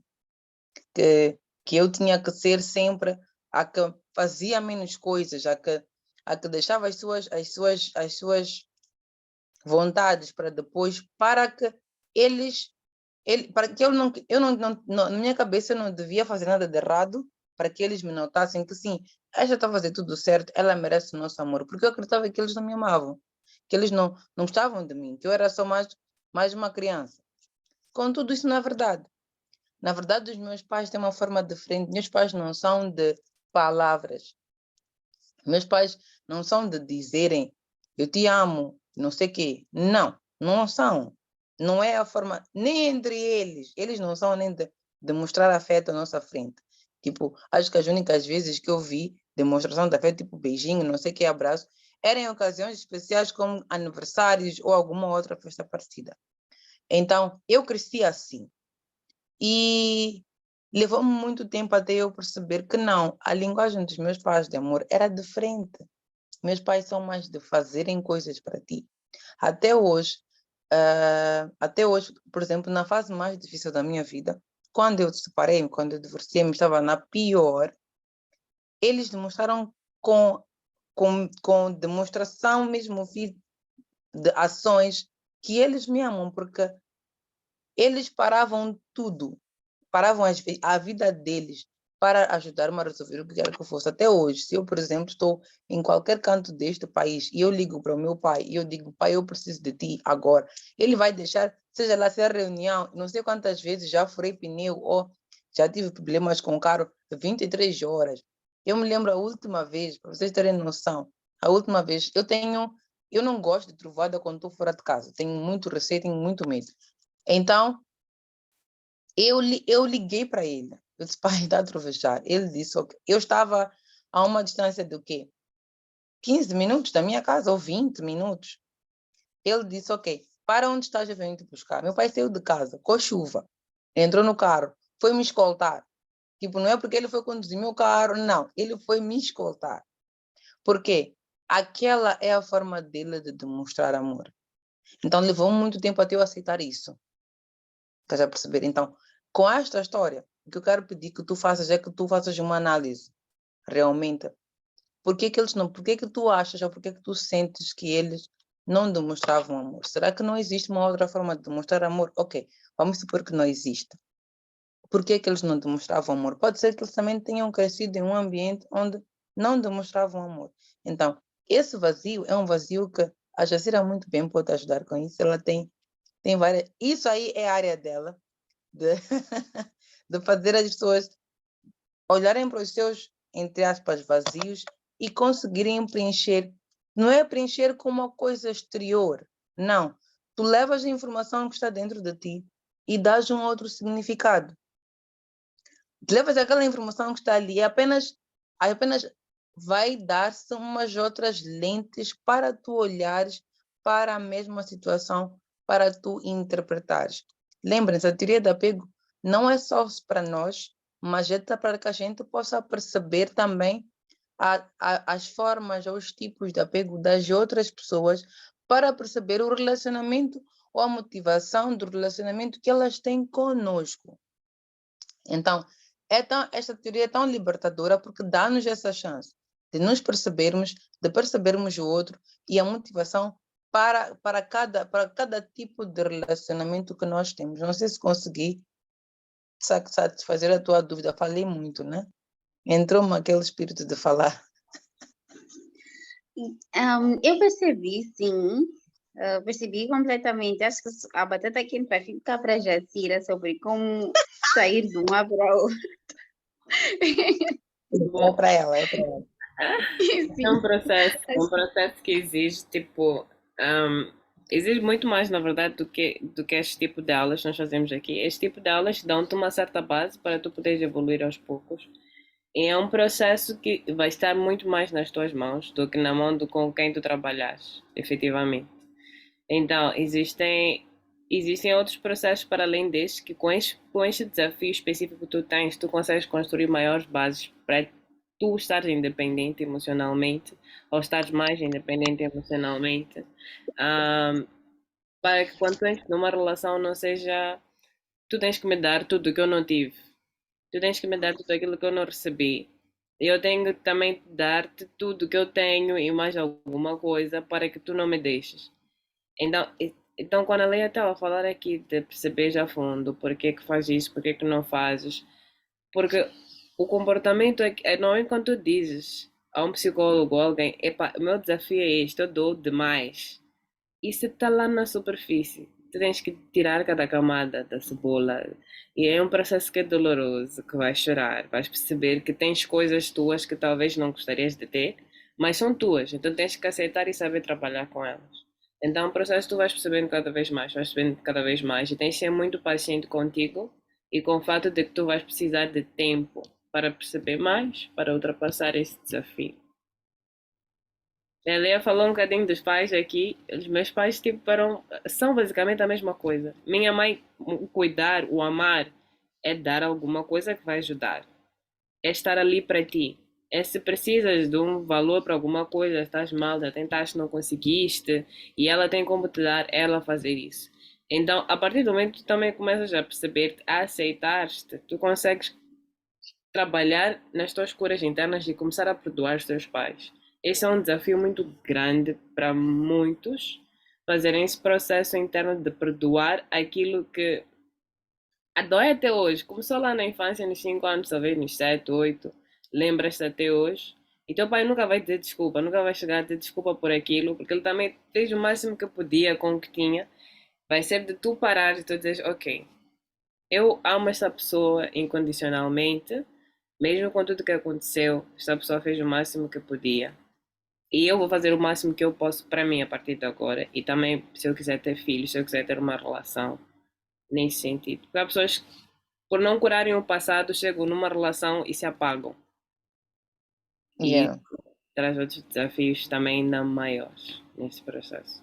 que eu tinha que ser sempre a que fazia menos coisas, a que deixava as suas vontades para depois, para que para que na minha cabeça eu não devia fazer nada de errado, para que eles me notassem que sim, ela já está a fazer tudo certo, ela merece o nosso amor, porque eu acreditava que eles não me amavam, que eles não gostavam de mim, que eu era só mais uma criança. Contudo, isso não é verdade. Na verdade, os meus pais têm uma forma diferente. Meus pais não são de palavras. Meus pais não são de dizerem eu te amo, não sei o quê. Não, não são. Não é a forma, nem entre eles. Eles não são nem de demonstrar afeto à nossa frente. Tipo, acho que as únicas vezes que eu vi demonstração de afeto, tipo beijinho, não sei o que, abraço, eram em ocasiões especiais como aniversários ou alguma outra festa parecida. Então, eu cresci assim. E levou-me muito tempo até eu perceber que não, a linguagem dos meus pais de amor era diferente. Meus pais são mais de fazerem coisas para ti. Até hoje, por exemplo, na fase mais difícil da minha vida, quando eu separei, quando eu divorciei-me, estava na pior, eles demonstraram com demonstração mesmo de ações que eles me amam, porque eles paravam tudo, paravam a vida deles para ajudar-me a resolver o que quer que fosse. Até hoje, se eu, por exemplo, estou em qualquer canto deste país e eu ligo para o meu pai e eu digo, pai, eu preciso de ti agora, ele vai deixar, seja lá se é reunião, não sei quantas vezes já furei pneu ou já tive problemas com o carro 23 horas. Eu me lembro a última vez, para vocês terem noção, a última vez, eu não gosto de trovoada quando estou fora de casa, tenho muito receio, tenho muito medo. Então, eu liguei para ele. Eu disse, pai, está a trovejar. Ele disse, ok. Eu estava a uma distância de o quê? 15 minutos da minha casa, ou 20 minutos. Ele disse, ok, para onde estás a vir te buscar? Meu pai saiu de casa, com chuva. Entrou no carro, foi me escoltar. Tipo, não é porque ele foi conduzir meu carro, não. Ele foi me escoltar. Por quê? Aquela é a forma dele de demonstrar amor. Então, levou muito tempo até eu aceitar isso. Estás a perceber? Então, com esta história, o que eu quero pedir que tu faças é que tu faças uma análise, realmente. Por que que eles não, por que que tu achas ou por que que tu sentes que eles não demonstravam amor? Será que não existe uma outra forma de demonstrar amor? Ok, vamos supor que não existe. Por que que eles não demonstravam amor? Pode ser que eles também tenham crescido em um ambiente onde não demonstravam amor. Então, esse vazio é um vazio que a Jacira muito bem pode ajudar com isso. Ela tem várias... Isso aí é a área dela, de, de fazer as pessoas olharem para os seus, entre aspas, vazios e conseguirem preencher. Não é preencher com uma coisa exterior, não. Tu levas a informação que está dentro de ti e dás um outro significado. Tu levas aquela informação que está ali e apenas vai dar-se umas outras lentes para tu olhares para a mesma situação, para tu interpretares. Lembrem-se, a teoria do apego não é só para nós, mas é para que a gente possa perceber também as formas ou os tipos de apego das outras pessoas para perceber o relacionamento ou a motivação do relacionamento que elas têm conosco. Então, esta teoria é tão libertadora porque dá-nos essa chance de nos percebermos, de percebermos o outro e a motivação para cada tipo de relacionamento que nós temos. Não sei se consegui satisfazer a tua dúvida. Falei muito, né? Entrou-me aquele espírito de falar. Eu percebi, sim. Percebi completamente. Acho que a batata quente vai ficar para a Jacira sobre como sair de uma para outra. É para ela, é para ela. É um processo que exige, tipo, exige muito mais, na verdade, do que este tipo de aulas que nós fazemos aqui. Este tipo de aulas dão-te uma certa base para tu poderes evoluir aos poucos. E é um processo que vai estar muito mais nas tuas mãos do que na mão com quem tu trabalhas, efetivamente. Então, existem outros processos para além deste que com este desafio específico que tu tens, tu consegues construir maiores bases para tu estares independente emocionalmente ou estares mais independente emocionalmente, para que quando tu entres numa relação não seja tu tens que me dar tudo que eu não tive, tu tens que me dar tudo aquilo que eu não recebi. Eu tenho que também dar-te tudo que eu tenho e mais alguma coisa para que tu não me deixes. Então, quando a Leia estava a falar aqui de perceber a fundo por que que faz isso, por que que não fazes, porque o comportamento não é quando tu dizes a um psicólogo ou alguém, epá, o meu desafio é este, eu dou demais. Isso está lá na superfície. Tu tens que tirar cada camada da cebola. E é um processo que é doloroso, que vais chorar, vais perceber que tens coisas tuas que talvez não gostarias de ter, mas são tuas, então tens que aceitar e saber trabalhar com elas. Então, o processo tu vais percebendo cada vez mais, vais percebendo cada vez mais, e tens de ser muito paciente contigo e com o fato de que tu vais precisar de tempo para perceber mais, para ultrapassar esse desafio. A Leia falou um bocadinho dos pais aqui. Os meus pais tipo, são basicamente a mesma coisa. Minha mãe, o cuidar, o amar, é dar alguma coisa que vai ajudar. É estar ali para ti. É se precisas de um valor para alguma coisa, estás mal, já tentaste, não conseguiste, e ela tem como te dar, ela fazer isso. Então, a partir do momento que tu também começas a perceber, a aceitar-te, tu consegues trabalhar nas tuas curas internas e começar a perdoar os teus pais. Esse é um desafio muito grande para muitos, fazerem esse processo interno de perdoar aquilo que Dói até hoje. Começou lá na infância, nos 5 anos, talvez nos 7, 8. Lembras-te até hoje. E teu pai nunca vai dizer desculpa, nunca vai chegar a dizer desculpa por aquilo, porque ele também fez o máximo que podia com o que tinha. Vai ser de tu parar e tu dizeres, ok, eu amo esta pessoa incondicionalmente, mesmo com tudo que aconteceu, esta pessoa fez o máximo que podia. E eu vou fazer o máximo que eu posso para mim a partir de agora. E também, se eu quiser ter filhos, se eu quiser ter uma relação, nesse sentido. Porque há pessoas que, por não curarem o passado, chegam numa relação e se apagam. E Yeah. isso traz outros desafios também ainda maiores nesse processo.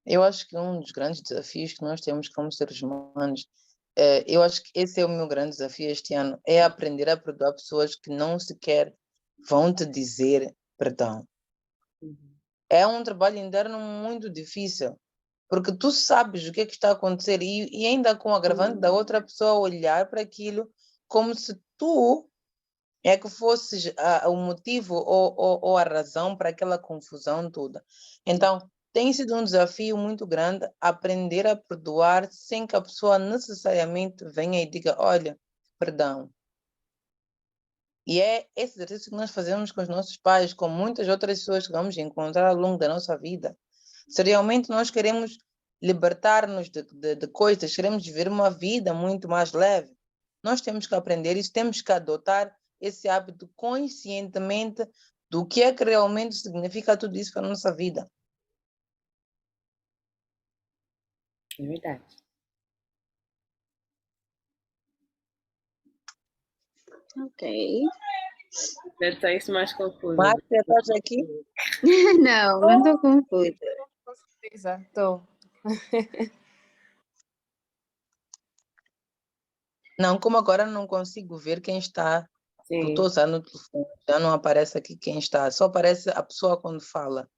Eu acho que um dos grandes desafios que nós temos como seres humanos, eu acho que esse é o meu grande desafio este ano, é aprender a perdoar pessoas que não sequer vão te dizer perdão. É um trabalho interno muito difícil, porque tu sabes o que está a acontecer e ainda com o agravante da outra pessoa olhar para aquilo como se tu é que fosses o motivo ou a razão para aquela confusão toda. Então, tem sido um desafio muito grande aprender a perdoar sem que a pessoa necessariamente venha e diga, olha, perdão. E é esse exercício que nós fazemos com os nossos pais, com muitas outras pessoas que vamos encontrar ao longo da nossa vida. Se realmente nós queremos libertar-nos de coisas, queremos viver uma vida muito mais leve, nós temos que aprender isso, temos que adotar esse hábito conscientemente do que é que realmente significa tudo isso para a nossa vida. É verdade. Ok. Deve estar isso mais confuso. Márcia, estás aqui? Não, não estou confusa. Com certeza, estou. Não, como agora não consigo ver quem está, Sim, estou usando o telefone, já não aparece aqui quem está, só aparece a pessoa quando fala.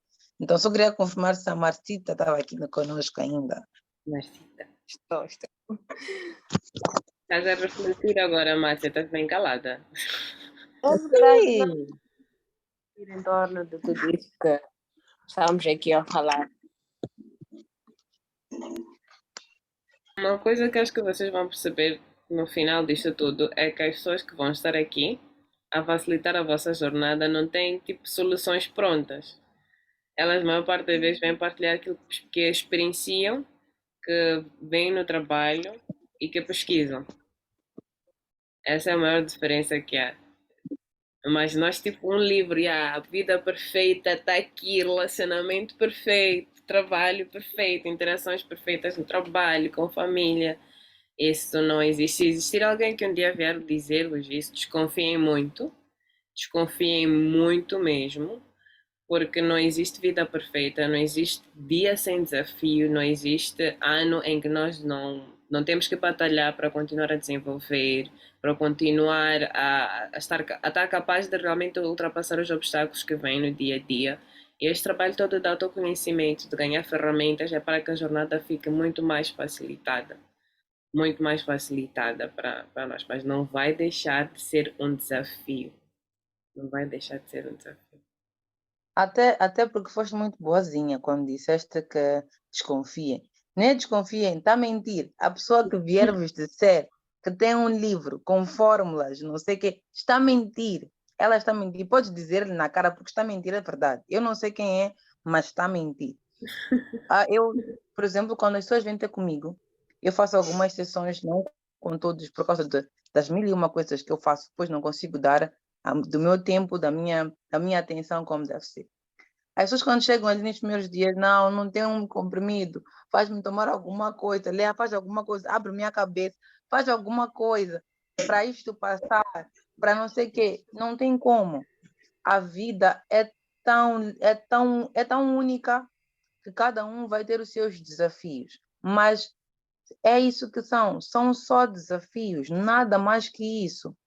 Então, só queria confirmar se a Marcita estava aqui conosco ainda. Marcita. Estou. Estás a refletir agora, Márcia, estás bem calada. É verdade, não Sim. ir em torno de tudo isso que estamos aqui a falar. Uma coisa que acho que vocês vão perceber no final disto tudo é que as pessoas que vão estar aqui a facilitar a vossa jornada não têm tipo soluções prontas. Elas, a maior parte das vezes, vêm partilhar aquilo que experienciam, que veem no trabalho e que pesquisam. Essa é a maior diferença que há. Mas nós, tipo, um livro, a vida perfeita está aqui, relacionamento perfeito, trabalho perfeito, interações perfeitas no trabalho, com família. Isso não existe. Se existir alguém que um dia vier dizer-vos isso, desconfiem muito mesmo, porque não existe vida perfeita, não existe dia sem desafio, não existe ano em que nós não temos que batalhar para continuar a desenvolver, para continuar a estar capaz de realmente ultrapassar os obstáculos que vêm no dia a dia. E este trabalho todo de autoconhecimento, de ganhar ferramentas, é para que a jornada fique muito mais facilitada para nós, mas não vai deixar de ser um desafio. Não vai deixar de ser um desafio. Até porque foste muito boazinha quando disseste que desconfiem. Nem desconfiem, está a mentir. A pessoa que vier vos dizer que tem um livro com fórmulas, não sei o quê, está a mentir. Ela está a mentir. Podes dizer-lhe na cara porque está a mentir, é verdade. Eu não sei quem é, mas está a mentir. Eu, por exemplo, quando as pessoas vêm ter comigo, eu faço algumas sessões, não com todos, por causa das mil e uma coisas que eu faço, depois não consigo dar do meu tempo, da minha atenção como deve ser. As pessoas quando chegam ali nos primeiros dias, não tem um comprimido, faz-me tomar alguma coisa, Lea, faz alguma coisa, abre minha cabeça, faz alguma coisa para isto passar, para não sei o quê. Não tem como. A vida é tão única que cada um vai ter os seus desafios. Mas é isso que são só desafios, nada mais que isso.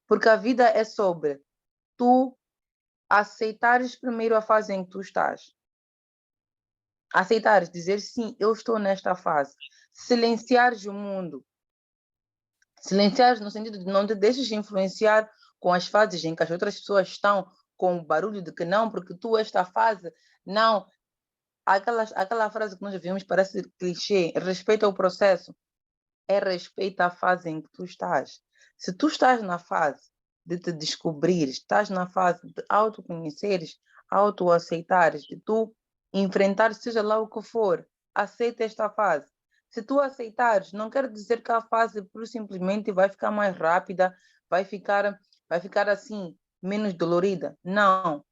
Porque a vida é sobre tu aceitares primeiro a fase em que tu estás. Aceitares, dizer sim, eu estou nesta fase. Silenciares o mundo. Silenciares no sentido de não te deixes influenciar com as fases em que as outras pessoas estão, com o barulho de que não, porque tu esta fase, não. Aquela frase que nós vimos parece clichê, respeita o processo. é respeito à fase em que tu estás. Se tu estás na fase de te descobrir, estás na fase de autoconheceres, autoaceitares, de tu enfrentar seja lá o que for, aceita esta fase. Se tu aceitares, não quer dizer que a fase por simplesmente vai ficar mais rápida, vai ficar assim, menos dolorida. Não,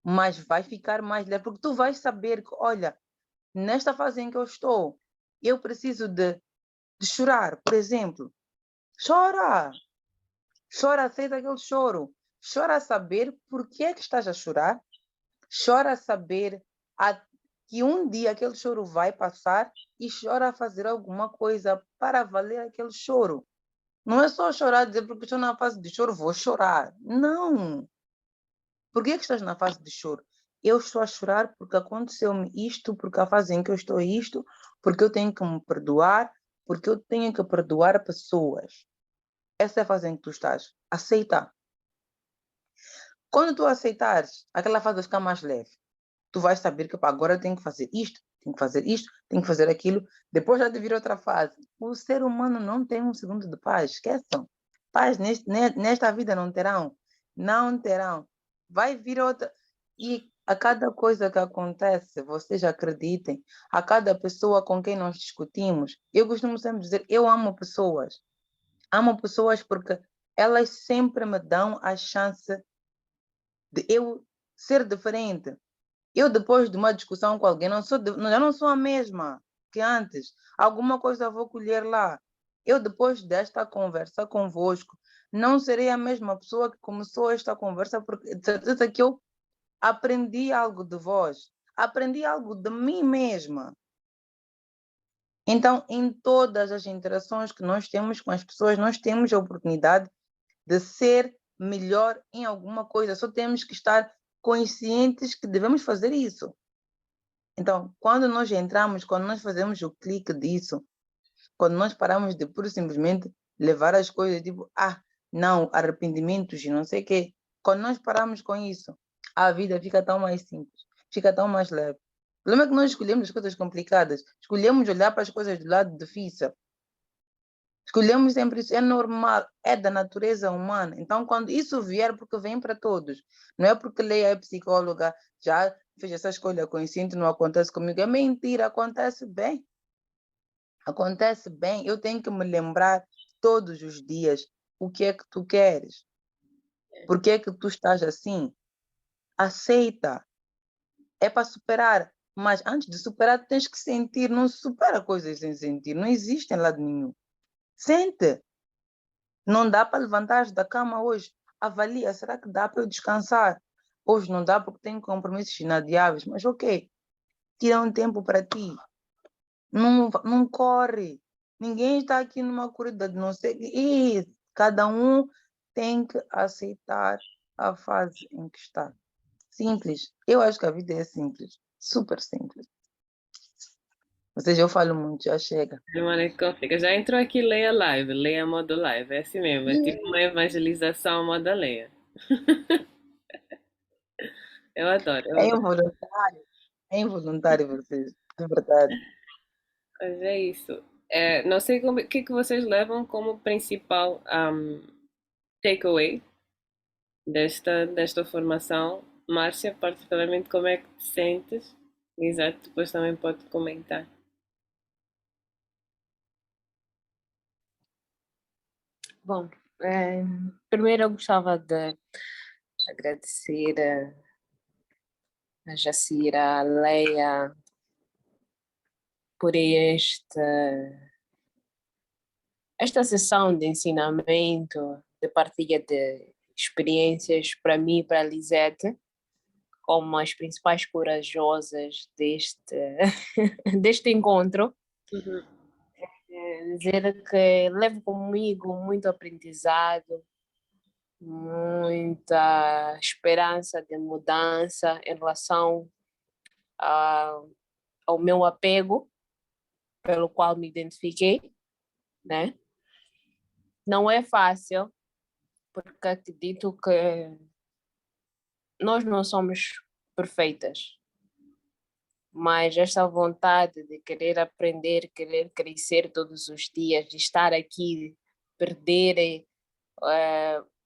mas vai ficar mais leve, porque tu vais saber que, olha, nesta fase em que eu estou, eu preciso de chorar, por exemplo. Chora! Chora, aceita aquele choro. Chora a saber por que é que estás a chorar. Chora a saber que um dia aquele choro vai passar e chora a fazer alguma coisa para valer aquele choro. Não é só chorar, dizer porque estou na fase de choro, vou chorar. Não! Por que é que estás na fase de choro? Eu estou a chorar porque aconteceu-me isto, porque a fase em que eu estou é isto, porque eu tenho que me perdoar, porque eu tenho que perdoar pessoas. Essa é a fase em que tu estás. Aceita. Quando tu aceitares, aquela fase vai ficar mais leve. Tu vais saber que pá, agora eu tenho que fazer isto, tenho que fazer isto, tenho que fazer aquilo. Depois já de vir outra fase. O ser humano não tem um segundo de paz. Esqueçam. Paz nesta vida não terão. Não terão. Vai vir outra. E a cada coisa que acontece, vocês acreditem, a cada pessoa com quem nós discutimos, eu costumo sempre dizer, eu amo pessoas. Amo pessoas porque elas sempre me dão a chance de eu ser diferente. Eu, depois de uma discussão com alguém, já não sou a mesma que antes. Alguma coisa vou colher lá. Eu, depois desta conversa convosco, não serei a mesma pessoa que começou esta conversa, porque de certeza que eu aprendi algo de vós. Aprendi algo de mim mesma. Então, em todas as interações que nós temos com as pessoas, nós temos a oportunidade de ser melhor em alguma coisa. Só temos que estar conscientes que devemos fazer isso. Então, quando nós entramos, quando nós fazemos o clique disso, quando nós paramos de pura e simplesmente levar as coisas tipo, não, arrependimentos e não sei o quê. Quando nós paramos com isso, a vida fica tão mais simples, fica tão mais leve. O problema é que nós escolhemos as coisas complicadas, escolhemos olhar para as coisas do lado difícil. Escolhemos sempre isso, é normal, é da natureza humana. Então, quando isso vier, porque vem para todos, não é porque Leia é psicóloga, já fez essa escolha consciente, não acontece comigo. É mentira, acontece bem. Acontece bem. Eu tenho que me lembrar todos os dias o que é que tu queres. Por que é que tu estás assim? Aceita. É para superar. Mas antes de superar, tu tens que sentir. Não se supera coisas sem sentir. Não existe em lado nenhum. Sente. Não dá para levantar da cama hoje. Avalia, será que dá para eu descansar? Hoje não dá porque tenho compromissos inadiáveis. Mas ok, tira um tempo para ti. Não corre. Ninguém está aqui numa corrida de não sei. E cada um tem que aceitar a fase em que está. Simples. Eu acho que a vida é simples. Super simples. Ou seja, eu falo muito, já chega. Maricão fica. Já entrou aqui Leia Live, Leia modo live. É assim mesmo, é tipo uma evangelização modo Leia. Eu adoro, eu É adoro. involuntário. É involuntário vocês. De verdade. Mas é isso. É, não sei o que vocês levam como principal takeaway desta formação. Márcia, particularmente, como é que te sentes? Exato, depois também pode comentar. Bom, primeiro eu gostava de agradecer a Jacira, a Leia, por esta sessão de ensinamento, de partilha de experiências para mim e para a Lisete, como as principais corajosas deste encontro. Uhum. Dizer que levo comigo muito aprendizado, muita esperança de mudança em relação ao meu apego, pelo qual me identifiquei, né? Não é fácil, porque acredito que nós não somos perfeitas. mas esta vontade de querer aprender, querer crescer todos os dias, de estar aqui, perder,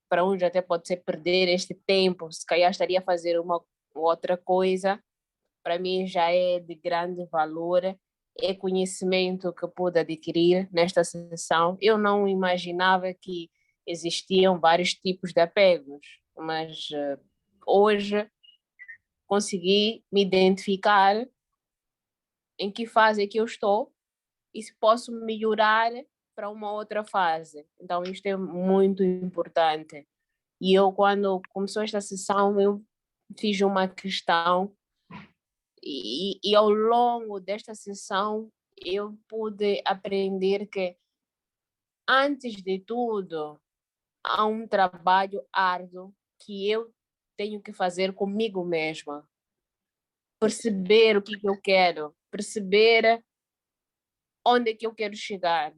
para uns até pode ser perder este tempo, se calhar estaria a fazer uma outra coisa, para mim já é de grande valor, é conhecimento que pude adquirir nesta sessão. Eu não imaginava que existiam vários tipos de apegos, mas hoje consegui me identificar em que fase é que eu estou e se posso melhorar para uma outra fase. Então, isto é muito importante. E eu, quando começou esta sessão, eu fiz uma questão e ao longo desta sessão eu pude aprender que, antes de tudo, há um trabalho árduo que eu tenho que fazer comigo mesma. Perceber o que eu quero, perceber onde é que eu quero chegar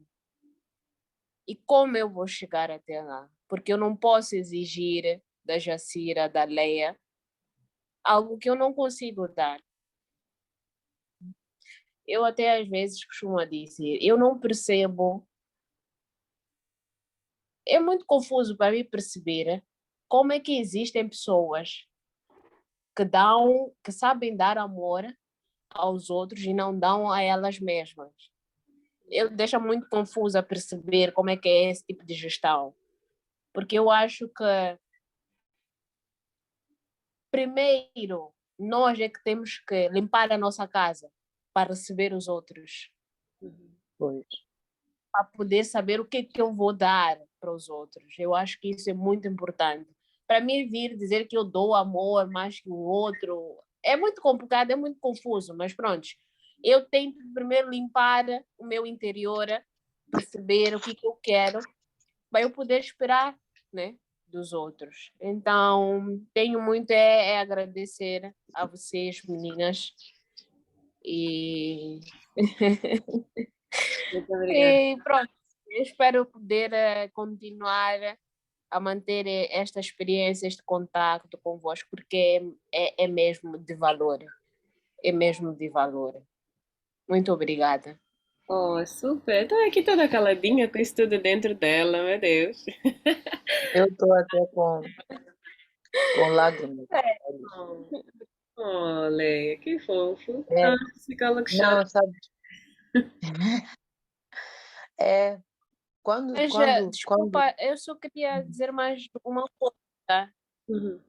e como eu vou chegar até lá. Porque eu não posso exigir da Jacira, da Leia, algo que eu não consigo dar. Eu até às vezes costumo dizer, eu não percebo, é muito confuso para mim perceber como é que existem pessoas que sabem dar amor aos outros e não dão a elas mesmas. Eu deixa muito confusa perceber como é que é esse tipo de gestão. Porque eu acho que, primeiro, nós é que temos que limpar a nossa casa para receber os outros. Pois. Para poder saber o que é que eu vou dar para os outros. Eu acho que isso é muito importante. Para mim, vir dizer que eu dou amor mais que o outro é muito complicado, é muito confuso, mas pronto. Eu tento primeiro limpar o meu interior, perceber o que eu quero, para eu poder esperar, né, dos outros. Então, tenho muito agradecer a vocês, meninas. E Muito obrigada. E pronto, eu espero poder continuar a manter esta experiência, este contato convosco, porque é mesmo de valor. É mesmo de valor. Muito obrigada. Oh, super. Estou aqui toda caladinha com isso tudo dentro dela, meu Deus. Eu estou até com lágrimas. Oh, oh, Leia, que fofo. É, Ah, psicólogo chora. não, sabe, é quando, Mas, quando, quando, desculpa, eu só queria dizer mais uma coisa. Tá? Uhum.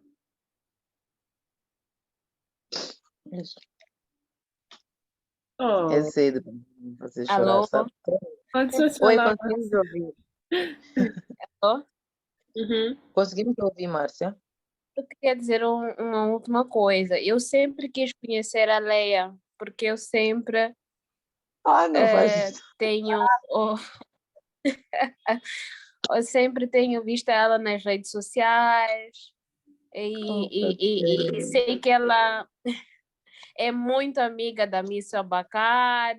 isso, é Oh, cedo para me fazer chorar, Alô? sabe? pode só Oi, falar. conseguimos ouvir? Alô? Uhum. Conseguimos ouvir, Márcia? Eu queria dizer uma última coisa. Eu sempre quis conhecer a Leia, porque eu sempre Ah, não faz isso. tenho eu sempre tenho visto ela nas redes sociais Oh, e sei que ela é muito amiga da Miss Abacar,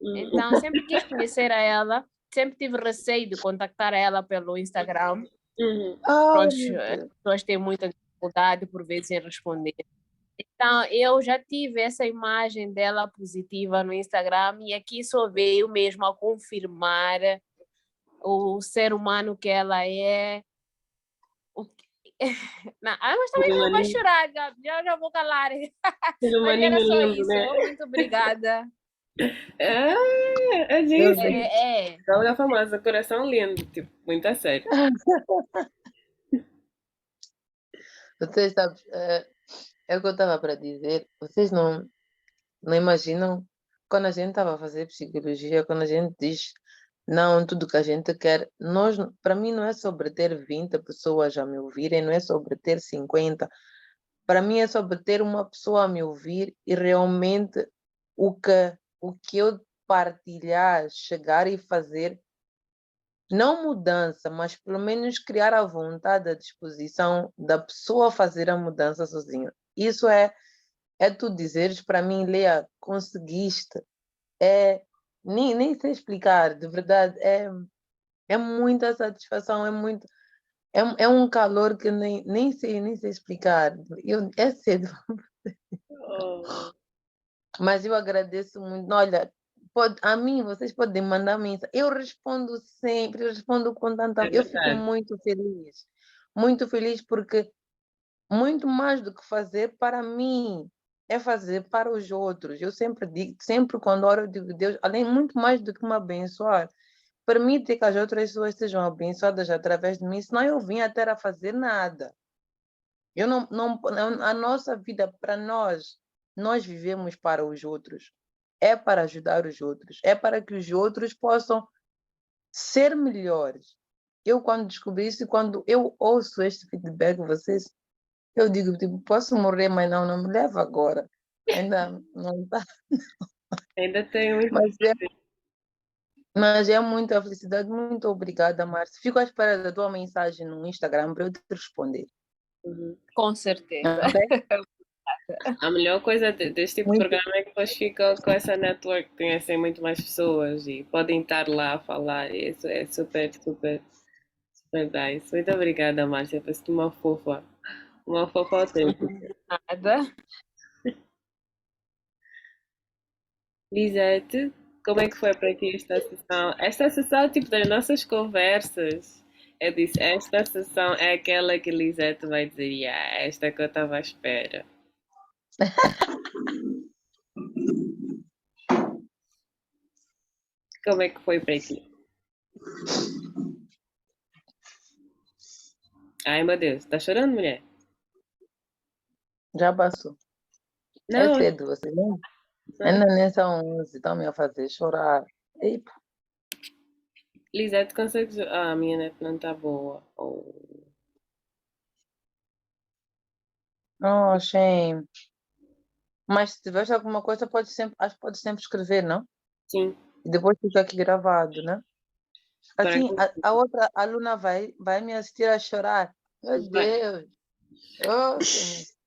Uhum. então sempre quis conhecer a ela, sempre tive receio de contactar ela pelo Instagram. Uhum. oh, Pronto, meu as Deus. pessoas têm muita dificuldade por vezes em responder. Então, eu já tive essa imagem dela positiva no Instagram e aqui só veio mesmo a confirmar o ser humano que ela é. Não, mas também Ser não vai humaninho, chorar, Gabi, já vou calar. ser Mas era humaninho só lindo, isso. né? Muito obrigada. É, a Meu gente. Deus. É. Ela é famosa, coração lindo, tipo, muito a sério. Vocês sabem, é o que eu estava para dizer. Vocês não imaginam quando a gente estava a fazer psicologia, quando a gente diz não, tudo que a gente quer, para mim não é sobre ter 20 pessoas a me ouvirem, não é sobre ter 50. Para mim é sobre ter uma pessoa a me ouvir e realmente o que eu partilhar, chegar e fazer, não mudança, mas pelo menos criar a vontade, a disposição da pessoa fazer a mudança sozinha. Isso é tu dizeres para mim, Lea, conseguiste. Nem sei explicar, de verdade, é muita satisfação, é um calor que nem sei explicar. É cedo. Oh. Mas eu agradeço muito. Olha, a mim, vocês podem mandar mensagem. Eu respondo sempre, eu respondo com tanta. É Eu fico verdade. muito feliz porque muito mais do que fazer para mim, é fazer para os outros. Eu sempre digo, sempre quando oro, eu digo, Deus, além muito mais do que me abençoar, permite que as outras pessoas sejam abençoadas através de mim, senão eu vim até a fazer nada. Eu a nossa vida, para nós vivemos para os outros. É para ajudar os outros. É para que os outros possam ser melhores. Eu, quando descobri isso, quando eu ouço este feedback de vocês, eu digo, tipo, posso morrer, mas não me leva agora. Ainda não está. Ainda tenho muito. Mas é muita felicidade. Muito obrigada, Márcia. Fico à espera da tua mensagem no Instagram para eu te responder. Uhum. Com certeza. Ok? A melhor coisa deste tipo de Muito programa é que depois ficam com essa network, conhecem muito mais pessoas e podem estar lá a falar. E isso é super, super, super nice. Muito obrigada, Márcia. Foste uma fofa. Uma fofa autêntica. Nada. Lisete, como é que foi para ti esta sessão? Esta sessão é tipo das nossas conversas. Eu disse, esta sessão é aquela que Lisete vai dizer, yeah, esta que eu estava à espera. Como é que foi para ti? Ai meu Deus, tá chorando, mulher? Já passou. É Não, cedo, você não? não. Ainda nem são 11, estão me a fazer chorar. Eita. Lisete, consegues. Ah, a minha net não está boa. Oh. Oh, shame. Mas se tiveres alguma coisa, acho que pode sempre escrever, não? Sim, E depois fica aqui gravado, né? para Assim, a outra aluna vai me assistir a chorar. Meu vai. Deus. Oh, Senhor.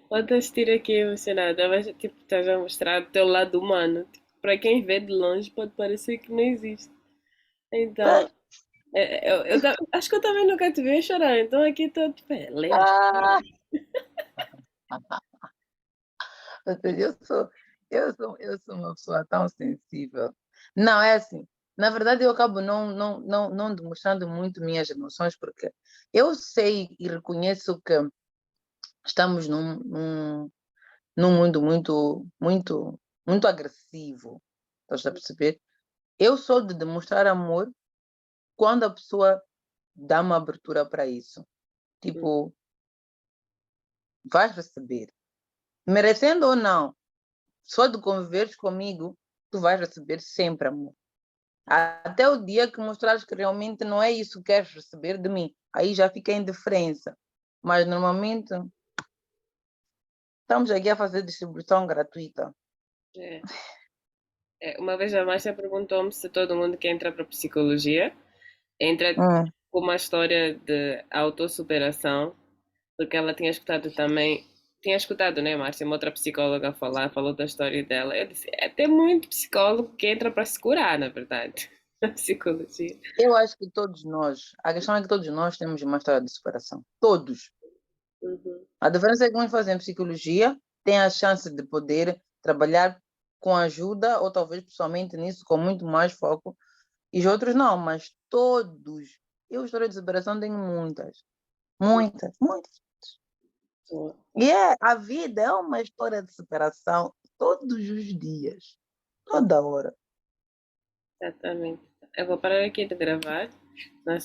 Pode assistir aqui emocionada, mas tipo, estás a mostrar o teu lado humano. Tipo, para quem vê de longe pode parecer que não existe. Então, acho que eu também nunca te vi a chorar, então aqui estou tipo, leve. Ah! Ou seja, eu sou uma pessoa tão sensível. Não, é assim. Na verdade, eu acabo não demonstrando muito minhas emoções, porque eu sei e reconheço que estamos num mundo muito agressivo. Estás a perceber? Eu sou de demonstrar amor quando a pessoa dá uma abertura para isso. Tipo, vais receber. Merecendo ou não, só de conviveres comigo, tu vais receber sempre amor. Até o dia que mostrares que realmente não é isso que queres receber de mim. Aí já fica a indiferença. Mas normalmente estamos aqui a fazer distribuição gratuita. É. Uma vez a Márcia perguntou-me se todo mundo que entra para psicologia entra Hum. com uma história de autossuperação, porque ela tinha escutado também, tinha escutado, né, Márcia, uma outra psicóloga falar, falou da história dela. Eu disse, tem muito psicólogo que entra para se curar, na verdade, na psicologia. Eu acho que todos nós, a questão é que todos nós temos uma história de superação. Todos. Uhum. A diferença é que uns fazem psicologia, têm a chance de poder trabalhar com ajuda, ou talvez pessoalmente nisso, com muito mais foco, e os outros não, mas todos. Eu, história de superação, tenho muitas. Muitas, muitas. Boa. E a vida é uma história de superação todos os dias, toda hora. Exatamente. Eu vou parar aqui de gravar. Nossa